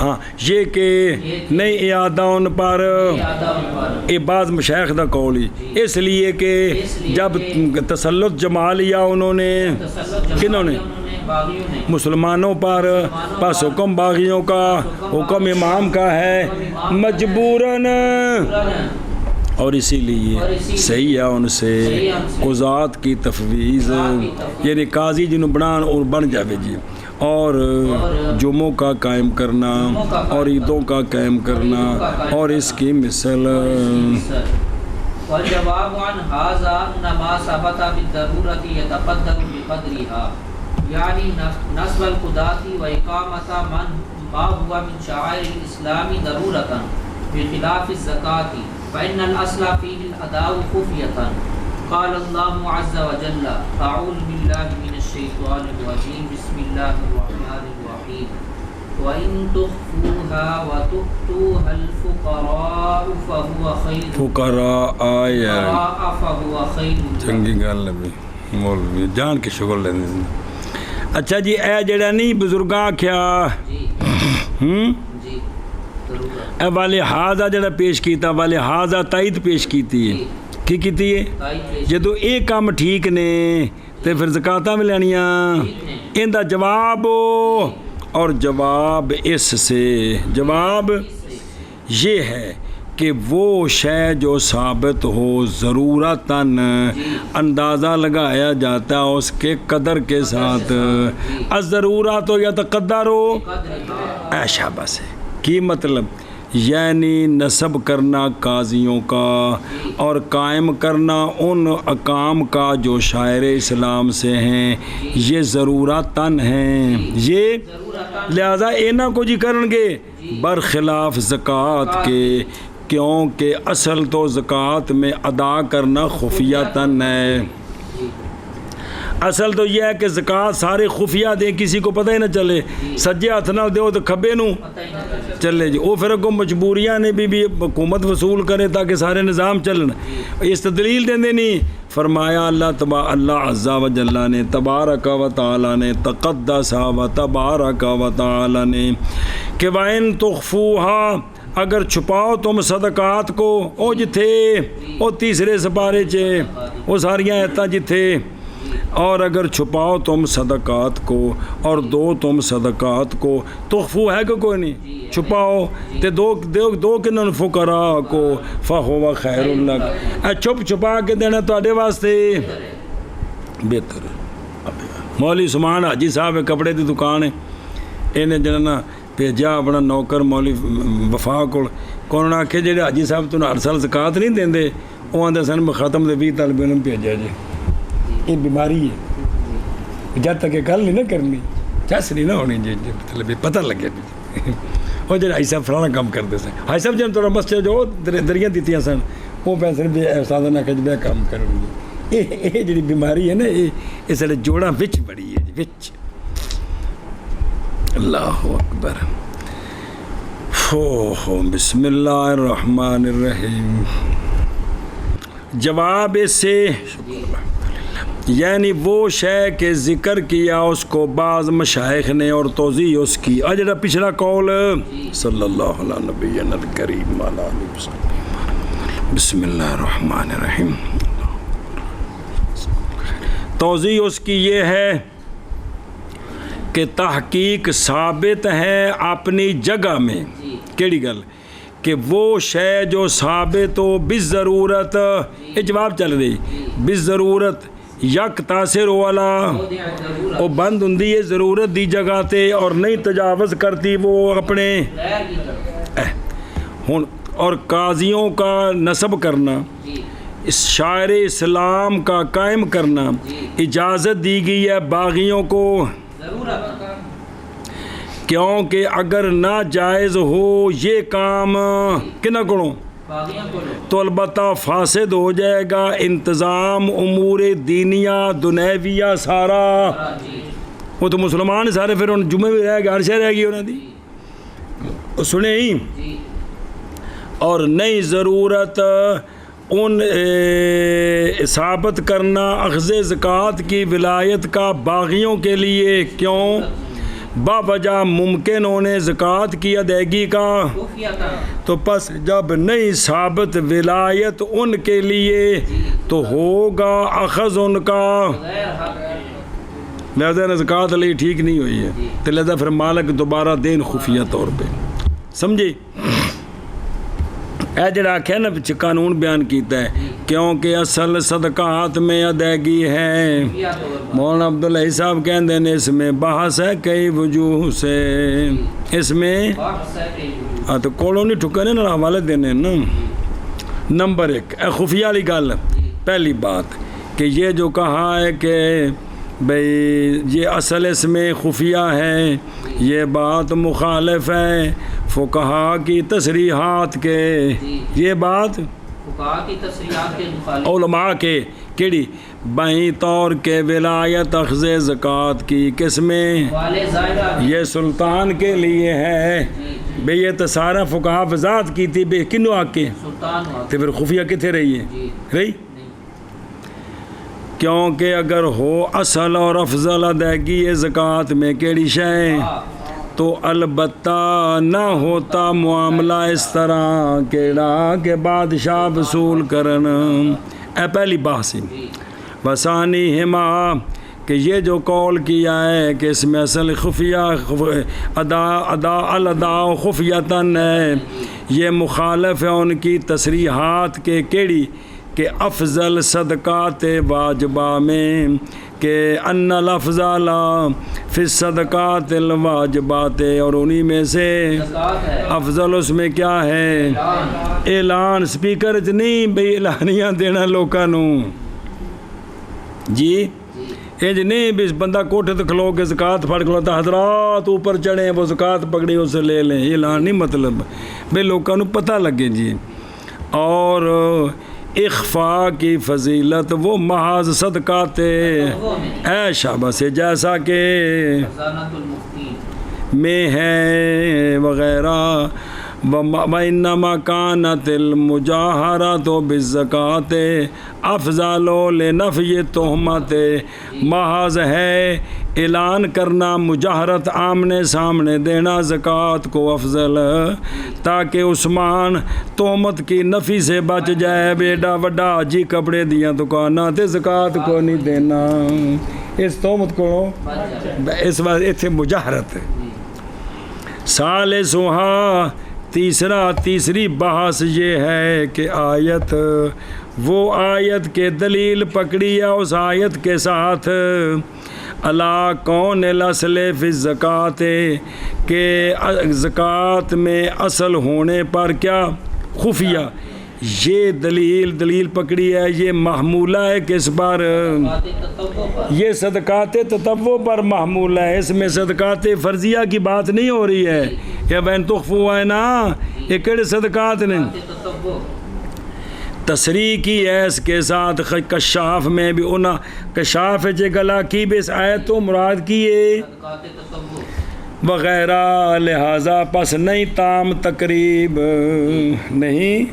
ہاں یہ کہ نہیں اعادہ ان پر یہ بعض مشائخ دا قول ہی اس لیے کہ جب تسلط جما لیا انہوں نے کنہوں نے مسلمانوں پر پس حکم باغیوں کا حکم امام کا ہے مجبوراً اور اسی لیے صحیح ہے ان سے قضات کی تفویض یعنی قاضی جنہوں بنان اور بن جاوے جی اور جمعوں کا قائم کرنا اور عیدوں کا قائم کرنا اور اس کی مثل والجواب عن هذا أن ما ثبت بالضرورة يتقدر بقدرها، يعني نصب القضاة وإقامة ما هو من شعائر الإسلام ضرورة بخلاف الزكاة، فإن الأصل فيه الأداء خفية. قال الله عز وجل: أعوذ بالله من الشيطان الرجيم، بسم الله الرحمن الرحيم، وَإِن تُخْفُوهَا وَتُؤْتُوهَا الْفُقَرَاءَ فَهُوَ خَيْرٌ فَهُوَ خَيْرٌ. چنگی گل ہے مولوی جان کے شکر لیندے ہیں. اچھا جی اے جڑا نہیں بزرگاں کیا جی اے والے حاضہ جڑا پیش کیتا والے حاضہ تائید پیش کیتی ہے کی کیتی ہے جدو اے کام ٹھیک نے تے پھر زکاتاں بھی لینیاں ان دا جواب اور جواب اس سے جواب یہ ہے کہ وہ شے جو ثابت ہو ضرورتاً اندازہ لگایا جاتا ہے اس کے قدر کے ساتھ الضرورات ہو یا تقدر ہو ایشا بس ہے کی مطلب یعنی نصب کرنا قاضیوں کا اور قائم کرنا ان احکام کا جو شاعر اسلام سے ہیں یہ ضرورتاً ہیں یہ لہذا اینا کو جی کرن گے برخلاف زکوٰۃ کے کیونکہ اصل تو زکوٰۃ میں ادا کرنا خفیتاً ہے اصل تو یہ ہے کہ زکوٰۃ سارے خفیہ دیں کسی کو پتہ ہی نہ چلے سجے ہاتھ نہ دیو تو کھبے نو چلے جی وہ پھر کو مجبوریاں نے بھی حکومت وصول کرے تاکہ سارے نظام چلن استدلیل دیں نہیں فرمایا اللہ عز و جل نے تبارک و تعالی نے تقدس و تبارک و تعالی نے کہ وَإِن تُخْفُوهَا اگر چھپاؤ تم صدقات کو او جتھے او تیسرے سپارے چے وہ ساریاں ایتاں جتھے اور اگر چھپاؤ تم صدقات کو اور دو تم صدقات کو تخفو ہے کہ کوئی نہیں چھپاؤ تے دو کنن فقراء کو فہو خیر لک اے چھپ چھپا کے دینا تواڈے واسطے بہتر مولوی سمان حاجی صاحب کپڑے دی دکان ہے انہیں جننا بھیجا اپنا نوکر مولوی وفا کون آکھے جڑے حاجی صاحب تو ہر سال زکات نہیں دیندے وہ آندے سن ختم دے 20 طالب علم بھیجا جی یہ بیماری ہے جب تک یہ گل نہیں نہ کرنی چس نہیں نہ ہونی جی مطلب پتہ لگے وہ جب حاجی صاحب فلانا کام کرتے سن حاجی صاحب جب تھوڑا مسجد جو دریاں دیتی سن وہ پیسے بھی استاد نہ کہ بے کام کرو یہ جی بیماری ہے نا یہ سارے جوڑاں وچ بڑی ہے جی وچ اللہ اکبر بسم اللہ الرحمن الرحیم جواب اس سے یعنی وہ شے کے ذکر کیا اس کو بعض مشائخ نے اور توضیح اس کی اجڑا پچھلا قول صلی اللہ علیہ نبی الکریم بسم اللہ الرحمن الرحیم توضیح اس کی یہ ہے کہ تحقیق ثابت ہے اپنی جگہ میں کیڑی گل کہ وہ شے جو ثابت ہو بالضرورت یہ جواب چل رہی بالضرورت یک تاثر والا وہ بند ہوندی ہے ضرورت دی جگہ تے اور نہیں تجاوز کرتی وہ اپنے اور قاضیوں کا نصب کرنا اس شاعر اسلام کا قائم کرنا اجازت دی گئی ہے باغیوں کو کیونکہ اگر ناجائز ہو یہ کام کنا کرو تو البتہ فاسد ہو جائے گا انتظام امور دینیہ دنیویہ سارا وہ تو مسلمان سارے پھر ان جمعے میں رہ گئے ہر شے رہ گئی انہوں نے سنے ہی اور نئی ضرورت ان ثابت کرنا اخذ زکوٰۃ کی ولایت کا باغیوں کے لیے کیوں باوجہ ممکن ہونے زکوٰۃ کی ادائیگی کا تو پس جب نہیں ثابت ولایت ان کے لیے تو ہوگا اخذ ان کا لہذا زکوٰۃ علیہ ٹھیک نہیں ہوئی ہے تو لہذا پھر مالک دوبارہ دین خفیہ طور پہ سمجھے اے جڑا آکھیا نا پچھے قانون بیان کیتا ہے کیونکہ اصل صدقات میں ادائیگی ہے مولانا عبداللہ صاحب کہندے ہیں اس میں بحث ہے کئی وجوہ سے اس میں تو کولوں نہیں ٹھکنے نا حوالے دینے نا نمبر 1 خفیہ والی گل پہلی بات کہ یہ جو کہا ہے کہ بھئی یہ اصل اس میں خفیہ ہے، یہ بات مخالف ہے فقہا کی تصریحات کے، یہ بات فقہا کی تصریحات کے مخالف، علماء کے کیڑی بائیں طور کے ولایت اخذ زکوٰۃ کی کس میں والے ظاہرہ یہ سلطان کے لیے ہے، بے یہ تو سارا فقہا وضاحت کی تھی بے کنو آ کے سلطان ہوا تو پھر خفیہ کتنے رہی ہے جی رہی، کیونکہ اگر ہو اصل اور افضل ادائیگی زکوٰۃ میں کیڑی شے تو البتہ نہ ہوتا معاملہ اس طرح کیڑا کہ بادشاہ وصول کرن، اے پہلی بحث وسانی ہما کہ یہ جو قول کیا ہے کہ اس میں اصل خفیہ الادا خفیتاً ہے، یہ مخالف ہے ان کی تصریحات کے کیڑی کہ افضل صدقات واجبہ میں کہ ان الافضل فی الصدقات الواجبات، اور انہی میں سے زکوٰۃ ہے افضل اس میں کیا ہے اعلان، سپیکر چ نہیں بھئی اعلانیاں دینا لوکاں نو جی انج نہیں بھی بندہ کوٹھے تو کھلو کے زکوٰۃ پھڑ کھلوتا حضرات اوپر چڑھیں وہ زکوٰۃ پکڑی اسے لے لیں، یہ اعلان نہیں مطلب بھئی لوکاں نو پتہ لگے جی۔ اور اخفاء کی فضیلت وہ محض صدقات اے شاباش سے جیسا کہ خزانۃ المفتی میں ہے وغیرہ، وَإِنَّمَا كَانَتِ الْمُجَاهَرَةُ بِالزَّكَاةِ أَفْضَلُ لِنَفْيِ التُّهْمَةِ، محض ہے اعلان کرنا مجاہرت آمنے سامنے دینا زکوٰۃ کو افضل، تاکہ عثمان تہمت کی نفی سے بچ جائے، بیٹا وڈا جی کپڑے دیاں دکاناں تے زکوٰۃ کو نہیں دینا، اس تہمت کو اس وقت اتنے مجاہرت ثالثھا تیسری بحث یہ ہے کہ آیت وہ آیت کے دلیل پکڑی ہے اس آیت کے ساتھ اللہ کون الاصل فی الزکوٰۃ کہ زکوٰۃ میں اصل ہونے پر کیا خفیہ، یہ دلیل پکڑی ہے، یہ محمولہ ہے کس پر، یہ صدقات تطوع پر محمولہ ہے، اس میں صدقات فرضیہ کی بات نہیں ہو رہی ہے کہ بین تخفوا ہے نا، یہ کڑے صدقات نہیں، تصریح کی ہے اس کے ساتھ کشاف میں بھی انہا کشاف جے گلا کی بھی اس آیت تو مراد کی ہے وغیرہ، لہذا پس نہیں تام تقریب نہیں،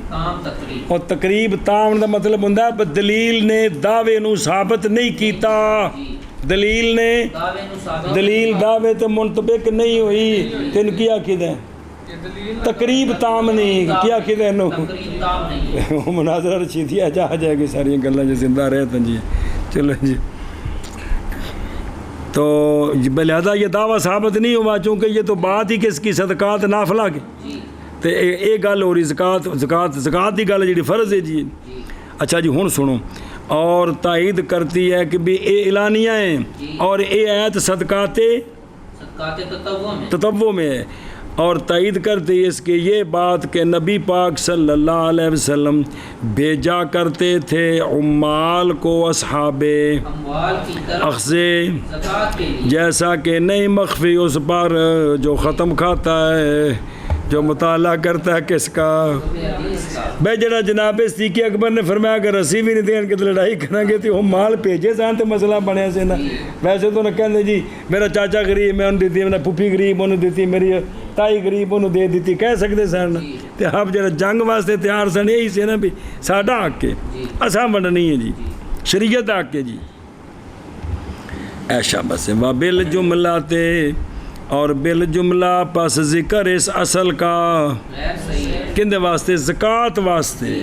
اور تقریب تام دا مطلب ہوندا ہے دلیل نے دعوے نو ثابت نہیں کیتا، دلیل نے دلیل دعوے تے منطبق نہیں ہوئی، تین کیا عقیدہ ہے تقریب تام نہیں، کیا عقیدہ ہے نو مناظرہ رشیدی آ جائے گی ساری گلاں جو زندہ رہتے جی، چلو جی۔ تو لہذا یہ دعویٰ ثابت نہیں ہوا چونکہ یہ تو بات ہی کس کی صدقات نافلہ کی، تو ایک گل ہو رہی زکوٰۃ کی گل جی فرض ہے جی۔ اچھا جی ہن سنو، اور تائید کرتی ہے کہ بھی اے اعلانیہ ہیں اور اے آیت صدقات تطوع میں ہے، اور تائید کرتے اس کے یہ بات کہ نبی پاک صلی اللہ علیہ وسلم بھیجا کرتے تھے عمال کو اصحاب اخذ، جیسا کہ نہیں مخفی اس پر جو ختم کھاتا ہے، جو مطالعہ کرتا ہے کس کا، بھائی جڑا جناب صدیق اکبر نے فرمایا کہ رسی بھی نہیں دین کے لڑائی کریں گے تو ہم مال بھیجے سان تو مسئلہ بنیا سے نا، ویسے تو نہ کہنے جی میرا چاچا غریب میں انہوں دیتی، میرا پھپھی غریب انہوں دیتی، میری تائی غریب انہوں دے دیتی، کہہ سکتے سن، تو آپ جڑا جنگ واسطے تیار سن یہی سے نا بھی ساڈا حق ہے اساں بننی ہے جی، شریعت حق ہے جی، ایشا بس و بالجملہ تے، اور بالجملہ پس ذکر اس اصل کا کندے واسطے زکوٰۃ واسطے،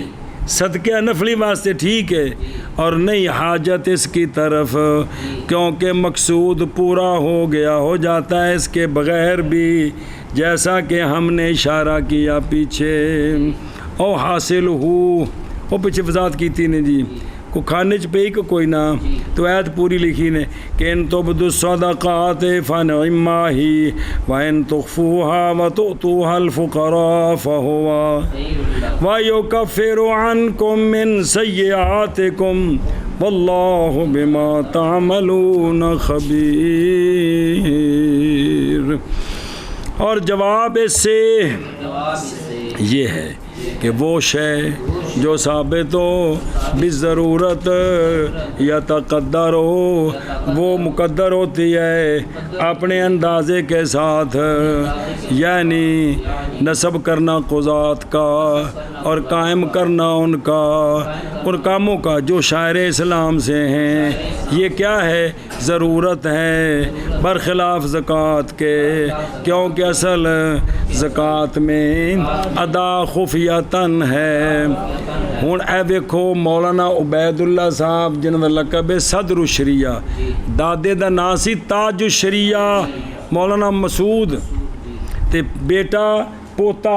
صدقہ نفلی واسطے ٹھیک ہے، اور نہیں حاجت اس کی طرف کیونکہ مقصود پورا ہو گیا ہو جاتا ہے اس کے بغیر بھی، جیسا کہ ہم نے اشارہ کیا پیچھے، او حاصل ہو وہ پیچھے وضاحت کی تھی نے جی، کو کھانے چ پئی کوئی نہ تو ایت پوری لکھی نے کہ ان تبدوا الصدقات فنعما ہی وان تخفوها وتؤتوها الفقراء فهو ويكفر عنكم من سيئاتكم واللہ بما تعملون خبیر. اور جواب اس سے یہ ہے کہ وہ شے جو ثابت ہو بضرورت یا تقدر ہو وہ مقدر ہوتی ہے اپنے اندازے کے ساتھ، یعنی نصب کرنا قضات کا اور قائم کرنا ان کاموں کا جو شاعر اسلام سے ہیں. یہ کیا ہے؟ ضرورت ہے، برخلاف زکوٰۃ کے، کیونکہ اصل زکوٰۃ میں ادا خفیتاً ہے. ہوں اے ویکھو مولانا عبید اللہ صاحب جنہوں کا لقب ہے صدر الشریعہ، دادے دا نام سی تاج الشریعہ مولانا مسعود، تے بیٹا پوتا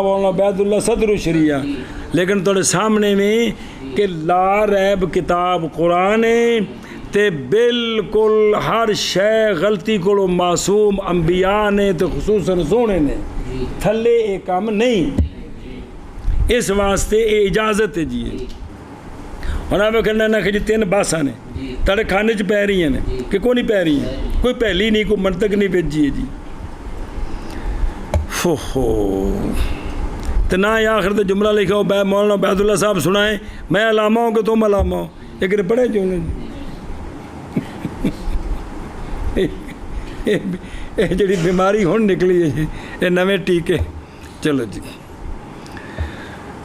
مولانا عبید اللہ صدر الشریعہ. لیکن تھوڑے سامنے میں کہ لا ریب کتاب قرآن ہے تے بالکل ہر شے غلطی کو معصوم انبیاء نے تے خصوصاً سونے نے تھلے ایک کام نہیں، اس واسطے یہ اجازت ہے جی. اور آپ کہنا نہ کہ جی 3 باساں نے تڑے کھانے چ پی رہی ہیں کہ کوئی نہیں پی رہی ہیں، کوئی پہلی نہیں، کوئی منطق نہیں بھیجی ہے جی. تو نہ یہ آخر تو جملہ لکھا ہو مولانا عبید اللہ صاحب سنائیں میں علامہ ہوں کہ تم علامہ ہو، ایک نے پڑھے جو یہ جڑی بیماری ہون نکلی ہے یہ نویں ٹیکے. چلو جی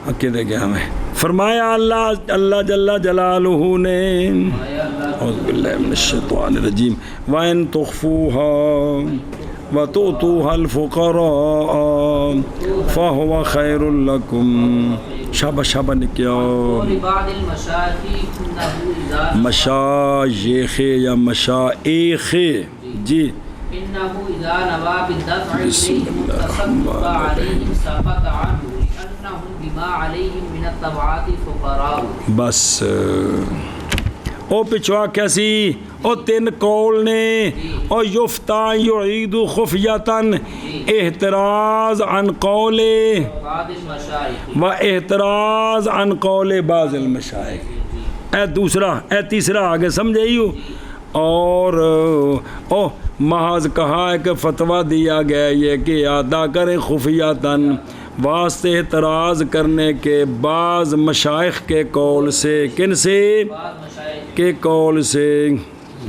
عقیدہ کیا ہمیں فرمایا اللہ جل جلالہ نے اعوذ باللہ من الشیطان الرجیم وَإِن تُخْفُوهَا وَتُؤْتُوهَا الْفُقَرَاءَ فَهُوَ خَيْرٌ لَكُمْ. شابہ نکیا مشایخ یا مشائخ جی. بسم اللہ الرحمن الرحیم. بس او پچھوا کیسی او 3 قول نے او یفتا یعید خفیتاً احتراز عن قول و احتراز عن قول بعض المشائخ. اے تیسرا آگے سمجھے ہو. اور محض کہا ہے کہ فتویٰ دیا گیا یہ کہ ادا کریں خفیتاً واسطے اعتراض کرنے کے بعض مشائخ کے قول سے. کن سے؟ کے قول سے.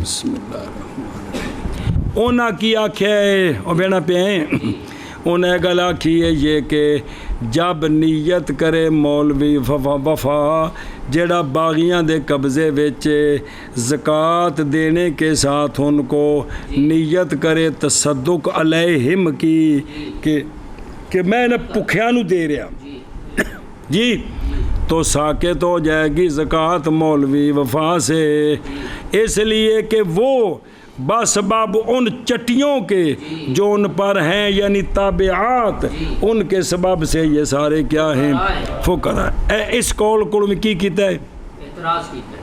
بسم اللہ الرحمن الرحیم. اونا کی آکھیا ہے او بینا پہ ہیں انہیں گل آکھی ہے یہ کہ جب نیت کرے مولوی وفا جڑا باغیاں دے قبضے وچ زکوٰۃ دینے کے ساتھ ان کو نیت کرے تصدق علیہم کی کہ میں نہ پکھیاں نو دے رہا جی، تو ساکت ہو جائے گی زکوٰۃ مولوی وفا سے، اس لیے کہ وہ بسبب ان چٹیوں کے جو ان پر ہیں یعنی تابعات ان کے سبب سے یہ سارے کیا ہیں فقراء. اس قول کو کی کیتا ہے اعتراض کیتا ہے،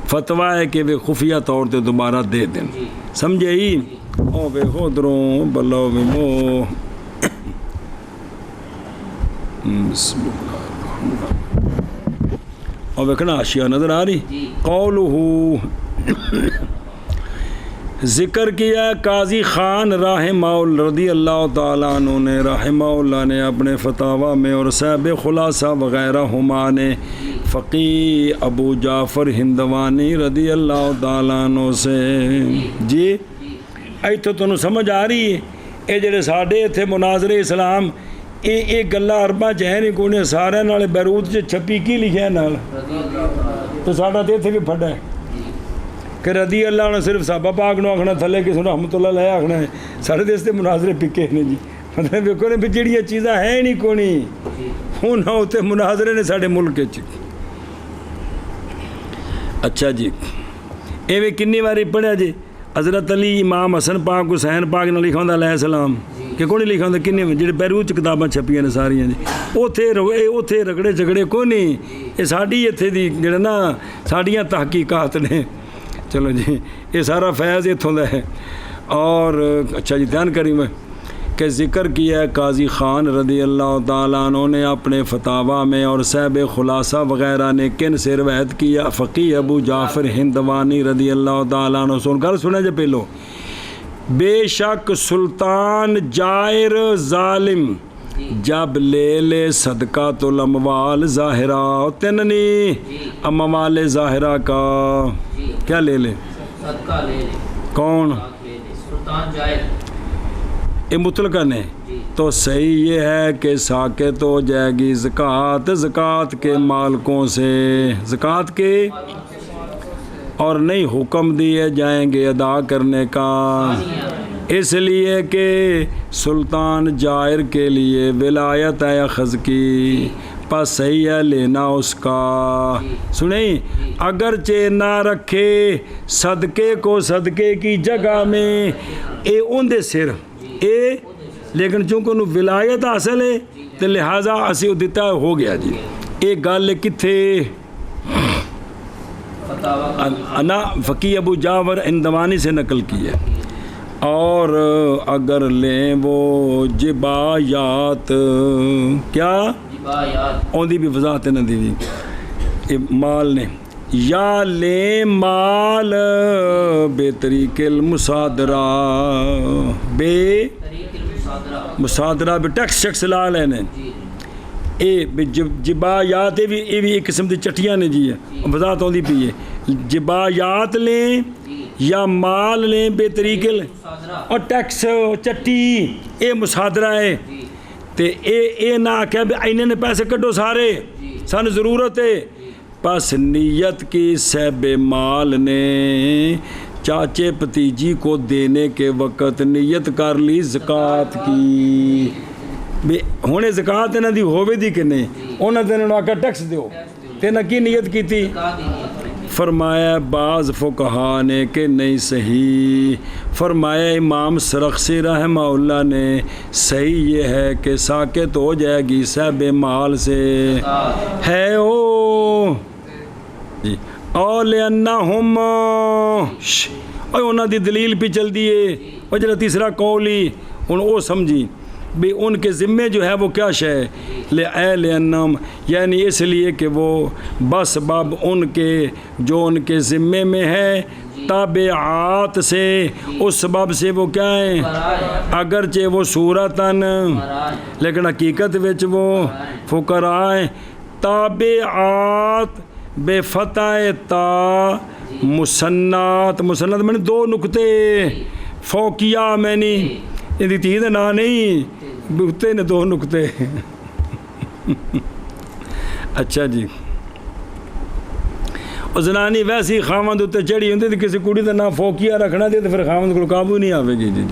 فتویٰ ہے کہ وہ خفیہ طور پہ دوبارہ دے دیں. سمجھے ہی او بے خودروں بلو مو. بسم اللہ الرحمن الرحیم. اور ویکھنا اشیاء نظر آ رہی. قولہ ذکر کیا قاضی خان رحمہ اللہ رضی اللہ تعالیٰ عنہ نے رحمہ اللہ نے اپنے فتاویٰ میں اور صاحب خلاصہ وغیرہ ہما نے فقی ابو جعفر ہندوانی رضی اللہ تعالیٰ عنہ سے جی ایتھے تنوں سمجھ آ رہی ہے. یہ جڑے ساڈے اتھے مناظر اسلام یہ گلا عرباں چ ہے نہیں کوئی سارے نال بیروت چ چھپی کی لکھیا نال تو ساڈا تے اتھے بھی پھڈا ہے کہ رضی اللہ نے صرف صحابہ پاک نو آکھنا تھلے کسی نے رحمت اللہ علیہ آکھنا ہے. سارے دیس تے مناظرے پکے نے جی مطلب ویکھو نے بھی جڑیاں چیزاں ہے نہیں کونی ہن اوتے مناظرے نے ساڈے ملک وچ. اچھا جی ایویں کنی واری پڑھیا جی حضرت علی امام حسن پاک حسین پاک نال لکھاوندا علیہ السلام کہ کوئی نہیں لکھا ہوں کنے جڑے بیروت کتاباں چھپیاں نے ساریاں جی اوتھے رگڑے جھگڑے کوئی نہیں یہ ساڈی اتھے دی جڑا نا ساڈیاں تحقیقات نے چلو جی یہ سارا فیض اتھوں دا ہے اور اچھا جی دھیان کری میں کہ ذکر کیا ہے قاضی خان رضی اللہ تعالیٰ عنہ نے اپنے فتاوا میں اور صاحب خلاصہ وغیرہ نے کن سے روایت کیا فقیہ ابو جعفر ہندوانی رضی اللہ تعالیٰ عنہ سن کر سنے جے پہلو بے شک سلطان جائر ظالم جب لے لے صدقات الاموال ظاہرہ تننی اموال ظاہرہ کا کیا لے لے صدقہ لے لے کون سلطان جائر یہ مطلقاً ہے تو صحیح یہ ہے کہ ساکت ہو جائے گی زکوٰۃ کے مالکوں سے زکوٰۃ کے اور نہیں حکم دیے جائیں گے ادا کرنے کا اس لیے کہ سلطان جائر کے لیے ولایت ہے اخذ کی پس صحیح ہے لینا اس کا سنیں اگرچہ نہ رکھے صدقے کو صدقے کی جگہ میں اے ان دے سر اے لیکن چونکہ انہوں ولایت حاصل ہے تو لہٰذا اسی دیتا ہو گیا جی ایک گل کتھے انا فقیہ ابو جعفر ہندوانی سے نقل کی ہے اور اگر لیں وہ جبایات کیا ان دی بھی وضاحت نہ دی مال نے یا لیں مال بے طریق المصادرہ بے مصادرہ بے ٹیکس شیکس لا لینے اے جبایات یہ بھی ایک قسم دی چٹیاں نے جی ہے وضاحت ہوندی پئی ہے جبایات لیں یا مال لیں بے طریقے اور ٹیکس چٹی اے مصادرہ ہے تے اے نہ آکھے بھی اینے نے پیسے کڈو سارے سان ضرورت ہے پس نیت کی صاحب مال نے چاچے بھتیجی کو دینے کے وقت نیت کر لی زکوٰۃ کی ہونے زکوٰۃ انہاں دی ہووے دی کہ نہیں انہاں تے انہاں آکھا ٹیکس دیو تے نہ کی نیت کی تھی فرمایا بعض فقہا نے کہ نہیں صحیح فرمایا امام سرخسی رحمہ اللہ نے صحیح یہ ہے کہ ساکت ہو جائے گی صاحب مال سے ہے او جی اور لِأَنَّهُمْ اور انہاں دی دلیل پہ چل دیئے اور جڑا تیسرا قول ہی او سمجھی بھی ان کے ذمے جو ہے وہ کیا شے لِأَنَّهُمْ یعنی اس لیے کہ وہ بس باب ان کے جو ان کے ذمے میں ہے تابعات سے اس سبب سے وہ کیا ہیں اگرچہ وہ صورتاً لیکن حقیقت وچ وہ فقراء ہیں تابعات بے فتح تا مسنات میں نے دو نقطے فوقیہ میں نہیں ان دی تیز نا نہیں بہتے نے دو نقطے اچھا جی اور زنانی ویسی خامند اتنے چڑھی ہوندی تو کسی کڑی دا نا فوقیہ رکھنا دے تو پھر خامند کو قابو نہیں آوے گی جی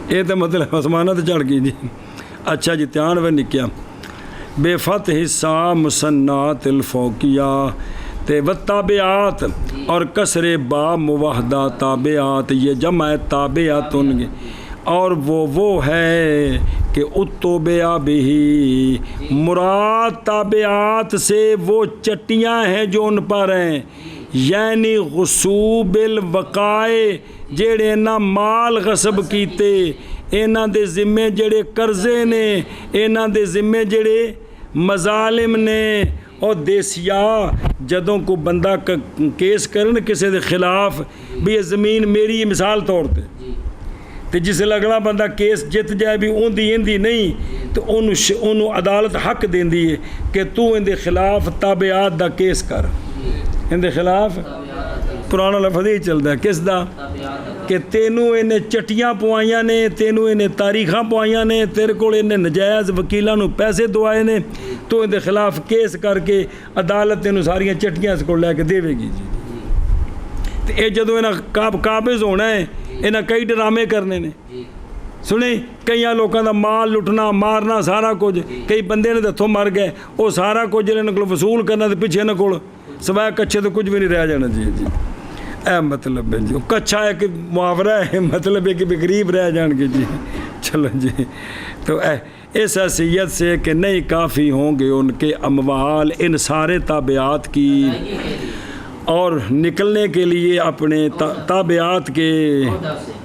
یہ تو مطلب آسمانہ تو چڑھ گئی جی اچھا جی تیان وہ نکیا بے فتح سا مسنات الفوقیہ تے والتابعات اور کسر با موحدہ تابعات یہ جمع تابعات ان کے اور وہ ہے کہ اتوبیا بھی مراد تابعات سے وہ چٹیاں ہیں جو ان پر ہیں یعنی غصوب الوقائے جڑے نہ مال غصب کیتے انہاں دے ذمے جڑے قرضے نے انہاں دے ذمے جڑے مظالم نے اور دیسیا جدوں کو بندہ کیس کرن کسی دے خلاف بھی یہ زمین میری مثال طور تے تے جس اگلا بندہ کیس جت جائے بھی اندی نہیں تو انہوں عدالت حق دیندی ہے کہ تو ان دے خلاف تابعات دا کیس کر ان دے خلاف پرانا لفظ ہی چلتا ہے کس دا کہ تینوں انہیں چٹیاں پوائیاں نے تینوں انہیں تاریخاں پوائیاں نے تیرے کو انہیں نجائز وکیلاں نو پیسے دوائے نے تو ان دے خلاف کیس کر کے عدالت انہوں ساریاں چٹیاں اس کو لے کے دے گی جی تو اے جدو انہیں قابض ہونا ہے انہیں کئی ڈرامے کرنے نے سنیں کئی لوگوں دا مال لٹنا مارنا سارا کچھ کئی بندے نے ہتھوں مر گئے وہ سارا کچھ جنہیں کو وصول کرنا تو پیچھے نہ کول سوائے کچھے تو کچھ بھی نہیں رہ جانا جی اے مطلب ہے جی کچھا ہے کہ محاورہ ہے مطلب ہے کہ غریب رہ جان گے جی چلو جی، تو اس حیثیت سے کہ نہیں کافی ہوں گے ان کے اموال ان سارے تابعات کی، اور نکلنے کے لیے اپنے تابعات کے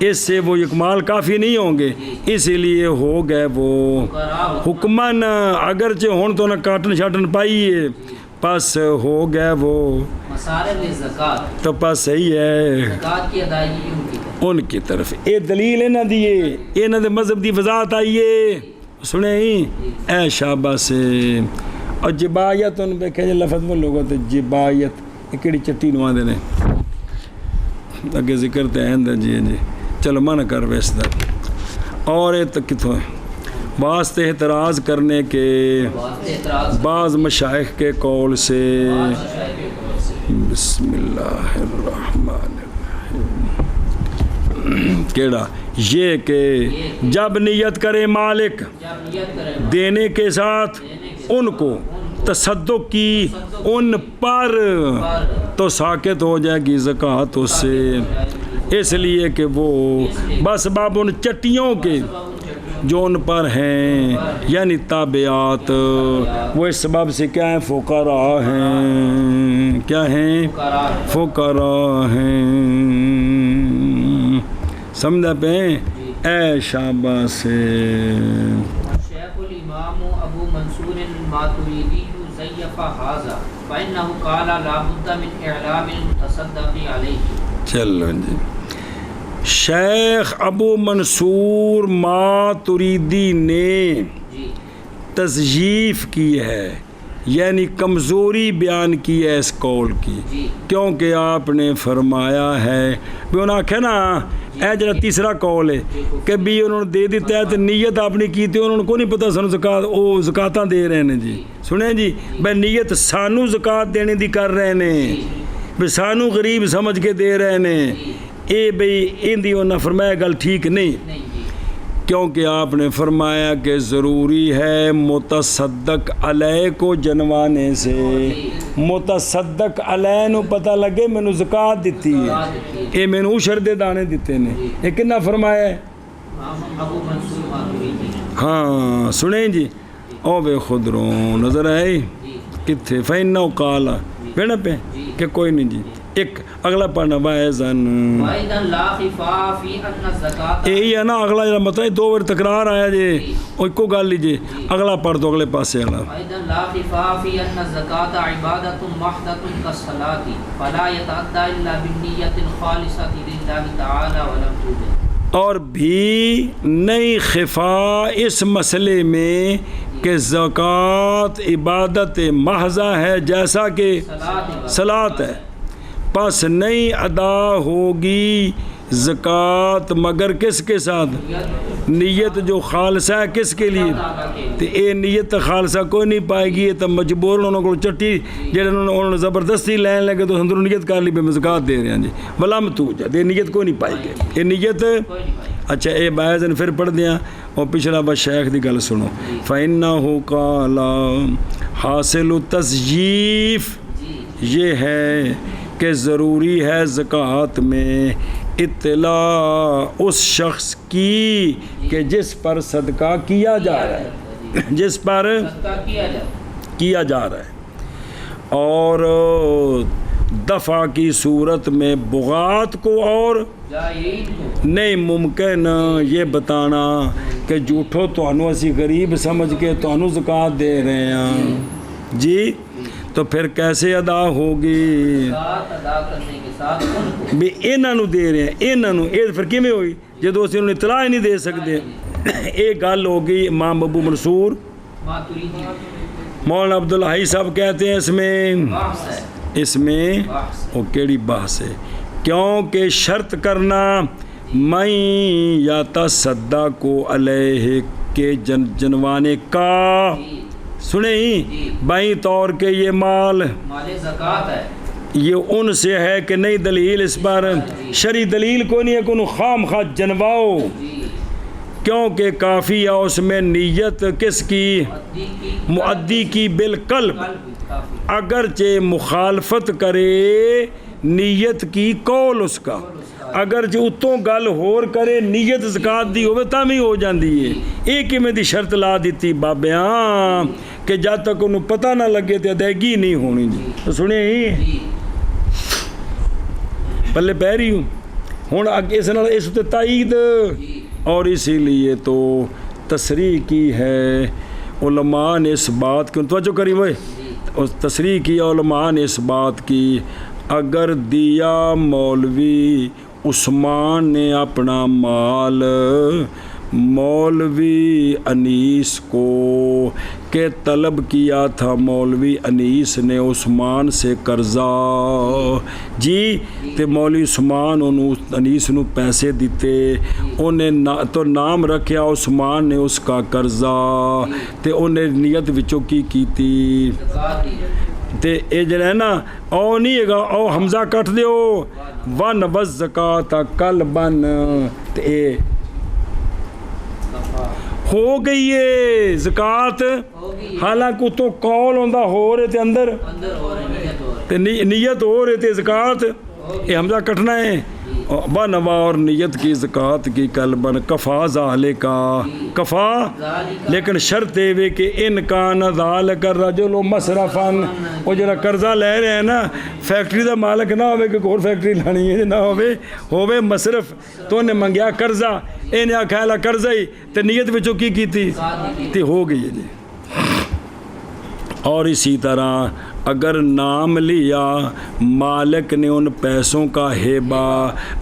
اس سے وہ اکمال کافی نہیں ہوں گے، اسی لیے ہو گئے وہ حکمن، اگرچہ ہون تو نہ کاٹن شاٹن پائیے، پس ہو گئے وہ مصارف زکات، تو پس صحیح ہے زکات کی ادائیگی ان کی طرف۔ اے دلیل ہے نہ دیے، اے نہ دے مذہب دی وضاحت آئیے، سنیں ہی اے شابہ سے۔ اور جبایت ان پہ کہ لفظ وہ لوگوں تو جبایت کیڑی چٹی نواں دے نے اگے ذکر تے ہیں جی جی چلو من کر ویستا، اور یہ تک کتوں ہے واسطے اعتراض کرنے کے بعض مشائخ کے قول سے۔ بسم اللہ الرحمن الرحیم، کیڑا یہ کہ جب نیت کرے مالک دینے کے ساتھ ان کو تصدق کی ان پر، تو ساکت ہو جائے گی زکوٰۃ اس سے، اس لیے کہ وہ بس باب ان چٹیوں کے جو ان پر ہیں یعنی تابعات، وہ اس سبب سے کیا ہیں فقراء ہیں، کیا ہیں فقراء ہیں، سمجھا پہ اے شابہ سے۔ شیخ الامام ابو منصور الماتریدی زیف ھذا فإنه قال لا بد من اعلام المتصدق علیہ۔ چلو جی، شیخ ابو منصور ماتریدی نے تضعیف کی ہے، یعنی کمزوری بیان کی ہے اس قول کی، کیونکہ آپ نے فرمایا ہے بھی انہوں نے آکھا نا اے جڑا تیسرا قول ہے کہ بھی انہوں نے دے دیتا ہے تو نیت آپ نے کی تھی، انہوں نے کو نہیں پتا سانو زکات او زکاتاں دے رہے ہیں جی، سنیں جی بھائی نیت سانو زکات دینے دی کر رہے ہیں، بھی سانو غریب سمجھ کے دے رہے ہیں، اے بھئی ان دی انہوں نے فرمایا گل ٹھیک نہیں، کیونکہ آپ نے فرمایا کہ ضروری ہے متصدق علیہ کو جنوانے سے، متصدق علیہ نو پتہ لگے میں نو زکات دیتی ہے، اے میں نو عشر دے دانے دیتے نے، یہ کنا فرمایا ہے؟ ہاں سنیں جی، او بے خود رو نظر آئی کتھے فَإِنَّهُ قَالَ بیڑا پہ کہ کوئی نہیں جی، ایک اگلا پڑھنا وَائِذًا یہ ہے نا اگلا جا مطلب دو بار تکرار آیا جی، اور کو گال لیجئے اگلا پڑھ دو اگلے پاسے اگلا۔ وَإِذًا لَا خِفَاءَ فِي أَنَّ الزَّكَاةَ عِبَادَةٌ مَحْضَةٌ كَالصَّلَاةِ فَلَا يَتَأَدَّى إِلَّا بِالنِّيَّةِ الْخَالِصَةِ لِلَّهِ تَعَالَى وَلَمْ تُوجَدْ، اور بھی نہیں خفا اس مسئلے میں کہ زکوٰۃ عبادت محضہ ہے جیسا کہ صلاۃ ہے، پس نہیں ادا ہوگی زکوٰۃ مگر کس کے ساتھ؟ نیت جو خالصہ ہے کس کے لیے؟ تو اے نیت خالصہ کوئی نہیں پائے گی، تو مجبور انہوں کو چٹی جہاں انہوں نے زبردستی لین لگے تو اندروں نیت کر لی پہ زکوٰۃ دے رہے ہیں جی، ولم توجد، یہ نیت کوئی نہیں پائی گی، یہ نیت اچھا اے باعث پھر پڑھ دیا اور پچھلا بس شیخ دی گل سنو۔ فَإِنَّهُ قَالَ حاصل تضعیف یہ ہے کہ ضروری ہے زکوٰۃ میں اطلاع اس شخص کی کہ جس پر صدقہ کیا جا رہا ہے، جس پر کیا جا رہا ہے، اور دفع کی صورت میں بغات کو، اور نہیں ممکن یہ بتانا کہ جھوٹو تو انو اسی غریب سمجھ کے تو انو زکوٰۃ دے رہے ہیں جی، تو پھر کیسے ادا ہوگی؟ ادا کرنے کے ساتھ بھی انہاں نو دے رہے ہیں، انہاں نو یہ پھر کیویں ہوئی جدو اسی انہوں نے اطلاع ہی نہیں دے سکتے۔ ایک گل ہو گئی امام ابو منصور مولانا عبدالحی صاحب کہتے ہیں اس میں وہ کیڑی بحث ہے، کیونکہ شرط کرنا میں یا تصدق علیہ کے جنوانے کا، سنیں ہی بائیں طور کے یہ مال زکات ہے، یہ ان سے ہے کہ نہیں دلیل اس پر شرعی دلیل کو نہیں ہے کہ انہوں خام خواہ جنواؤ، کیونکہ کافی ہے اس میں نیت کس کی؟ مؤدی کی بالقلب، اگرچہ مخالفت کرے نیت کی قول اس کا، اگر جو اتوں گل ہور کرے نیت زکات دی ہوے تاں بھی ہو جاندی ہے. یہ کیویں دی شرط لا دیتی بابیاں کہ جد تک انہوں پتہ نہ لگے تے ادائیگی نہیں ہونی جی. تو سنے ہی پلے پہ رہی ہوں ہوں اس تے تائید. اور اسی لیے تو تصریح کی ہے علماء نے اس بات کی. توجہ کری ہوئے تصریح کی علماء نے اس بات کی اگر دیا مولوی عثمان نے اپنا مال مولوی انیس کو کہ طلب کیا تھا مولوی انیس نے عثمان سے قرضہ جی تے مولوی عثمان انیس نو پیسے دیتے انہیں تو نام رکھیا عثمان نے اس کا قرضہ تے انہیں نیت وچوں کی کیتی تے اے جڑا ہے نا او نہیں ہے گا او حمزہ کٹ دیو ون وز زکات کل بن تے اے ہو گئی ہے زکات حالانکہ تو قول ہوندا ہو رہے تے اندر تے نیت ہو رہے تے زکات یہ حمزہ کٹنا ہے بنوا اور نیت کی زکات کی قلبن کفا ذالے کا کفا لیکن شرط ہے کہ ان کا ذالک الرجل مصرفن وہ جڑا قرضہ لے رہے ہیں نا فیکٹری دا مالک نہ ہوئے کہ اور فیکٹری لانی ہے نہ ہوئے مصرف تو انہیں منگیا قرضہ انہیں آکھا قرضہ ہی تے نیت وچوں کی کیتی تے ہو گئی ہے جی. اور اسی طرح اگر نام لیا مالک نے ان پیسوں کا ہیبا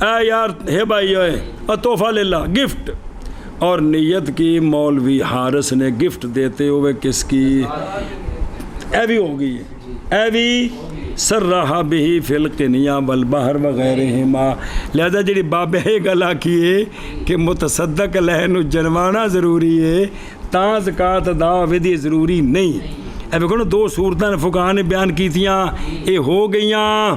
اے یار ہیبا یہ ہے تحفہ لے لا گفٹ اور نیت کی مولوی حارث نے گفٹ دیتے ہوئے کس کی اے بھی ہو گئی ہے اے بھی سرہا بھی فی القنیہ والبحر وغیرہما. لہذا جڑی بابے گلا کیے کہ متصدق لہنو جنوانا ضروری ہے تاں زکات ادا ودی ضروری نہیں. اے دیکھو نا دو صورتیں فقہاء نے بیان کی تھیاں اے ہو گئیاں.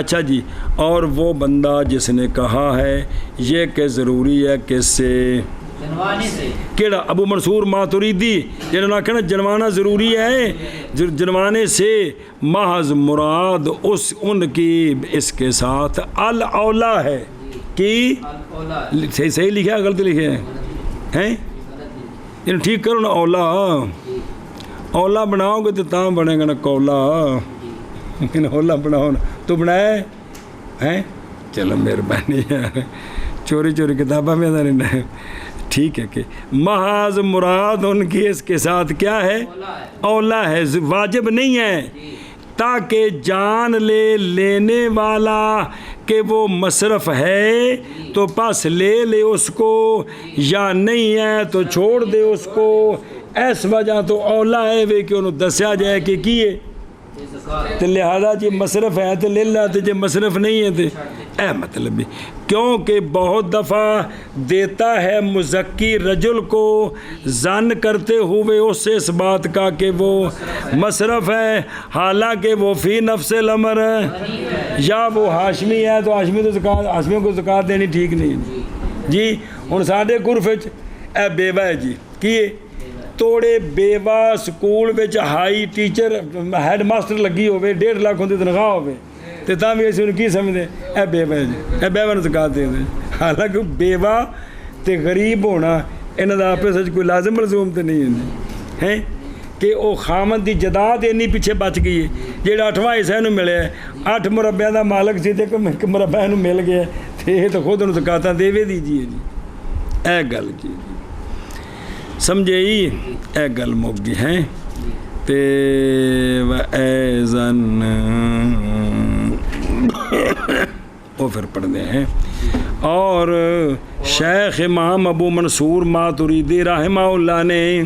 اچھا جی اور وہ بندہ جس نے کہا ہے یہ کہ ضروری ہے کس سے کیڑا ابو منصور ماتریدی جنہوں نے کہنا جنوانا ضروری ہے جنوانے سے محض مراد ان کی اس کے ساتھ الاولا ہے کہ صحیح لکھا ہے غلط لکھے ہیں ان ٹھیک کرو نا اولا اولا بناؤ گے تو تاں بنے گا نا کولا اولا بناؤ نا تو بنائے ہیں چلو مہربانی یار چوری کتابہ میں نہیں ٹھیک ہے کہ محض مراد ان کی اس کے ساتھ کیا ہے اولا ہے واجب نہیں ہے تاکہ جان لینے والا کہ وہ مصرف ہے تو پاس لے اس کو یا نہیں ہے تو چھوڑ دے اس کو. اس وجہ تو اولا ہے وے کہ انہوں دسیا جائے کہ کیے تو لہذا جی مصرف ہے تو لے لا جی مصرف نہیں ہے تو اے مطلب بھی کیونکہ بہت دفعہ دیتا ہے مزکی رجل کو ظن کرتے ہوئے اس سے اس بات کا کہ وہ مصرف ہے حالانکہ وہ فی نفس الامر ہے یا وہ ہاشمی ہے تو ہاشمیوں کو زکات دینی ٹھیک نہیں جی. ہن ساڈے عرف وچ اے بیوہ ہے جی کیے توڑے بیوہ سکول وچ ہائی ٹیچر ہیڈ ماسٹر لگی ہوئے 1.5 لاکھ ہوندی تنخواہ ہوئے تے تاں بھی اسی کی سمجھدے اے بیوہ ہے جی اے بیوہ نوں زکات دے دے. حالانکہ بیوہ تے غریب ہونا انہاں دا آپس وچ کوئی لازم ملزوم تے نہیں ہے کہ او خامد دی جداد اینی پیچھے بچ گئی ہے جیڑا 8واں حصہ نوں ملیا 8 مربع دا مالک سی تے ایک مربع نوں مل گیا تے اے تے خود نوں زکاتاں دیوے دیجیے جی. اے گل جی سمجھے ہی اے گل مک گئی ہیں تے ایزن وہ پھر پڑھتے ہیں. اور شیخ امام ابو منصور ماتریدی رحمہ اللہ نے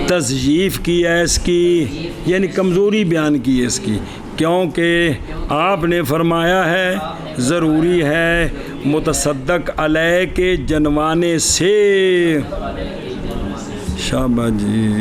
تضعیف کی ہے اس کی یعنی کمزوری بیان کی ہے اس کی کیونکہ آپ نے فرمایا ہے ضروری ہے متصدق علیہ کے جنوانے سے. شابہ جی.